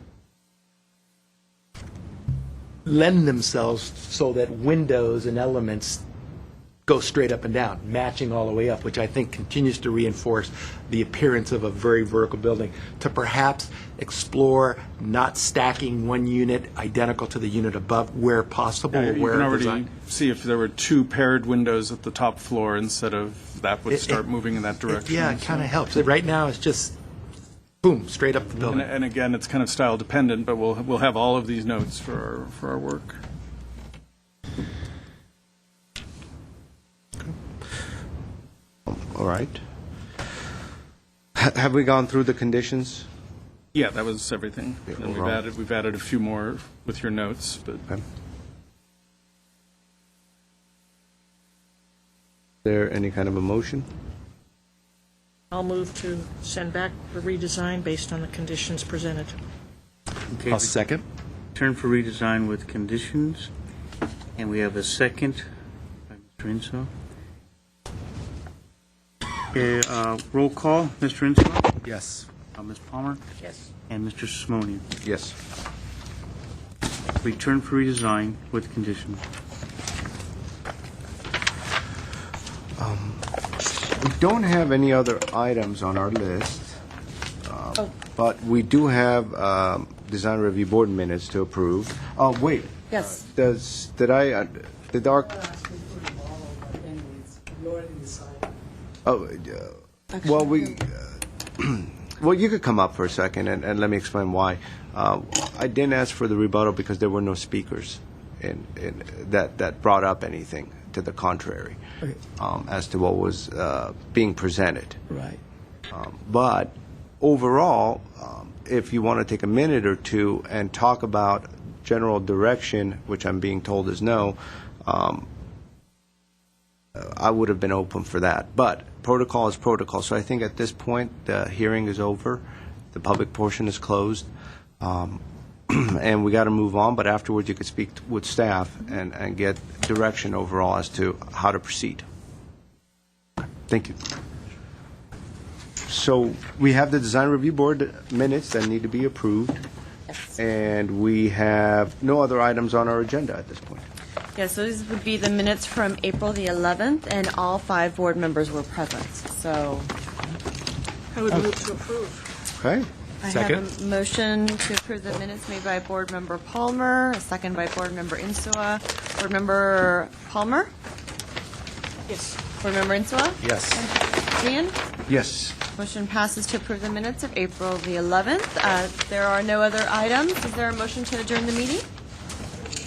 lend themselves so that windows and elements go straight up and down, matching all the way up, which I think continues to reinforce the appearance of a very vertical building, to perhaps explore not stacking one unit identical to the unit above where possible, Yeah, or you where can already designed. see if there were two paired windows at the top floor instead of that would It- start it- moving in that direction. Yeah, it kind of helps. Right now, it's just, boom, straight up the building. And again, it's kind of style dependent, but we'll have all of these notes for our work. All right. Have we gone through the conditions? Yeah, that was everything. Yeah, And overall. we've added a few more with your notes, but Okay. Is there any kind of a motion? I'll move to send back for redesign based on the conditions presented. Okay, I'll second. turn for redesign with conditions, and we have a second by Mr. Insua. Okay, roll call, Mr. Insua, Yes. Ms. Palmer, Yes. and Mr. Simonian. Yes. Return for redesign with conditions. We don't have any other items on our list, but we do have design review board minutes to approve. Oh, wait, Yes. did our, oh, well, well, you could come up for a second and let me explain why. I didn't ask for the rebuttal because there were no speakers that brought up anything to the contrary as to what was being presented. Right. But overall, if you want to take a minute or two and talk about general direction, which I'm being told is no, I would have been open for that. But protocol is protocol. So I think at this point, the hearing is over. The public portion is closed. And we got to move on, but afterwards you could speak with staff and get direction overall as to how to proceed. Thank you. So we have the design review board minutes that need to be approved, and we have no other items on our agenda at this point. Yeah, so these would be the minutes from April the 11th, and all 5 board members were present. So I would move to approve. Okay? I Second. have a motion to approve the minutes made by Board Member Palmer, a second by Board Member Insua. Board Member Palmer? Yes. Board Member Insua? Yes. Ian? Yes. Motion passes to approve the minutes of April the 11th. There are no other items. Is there a motion to adjourn the meeting?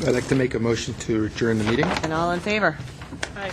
I'd like to make a motion to adjourn the meeting. And all in favor? Aye.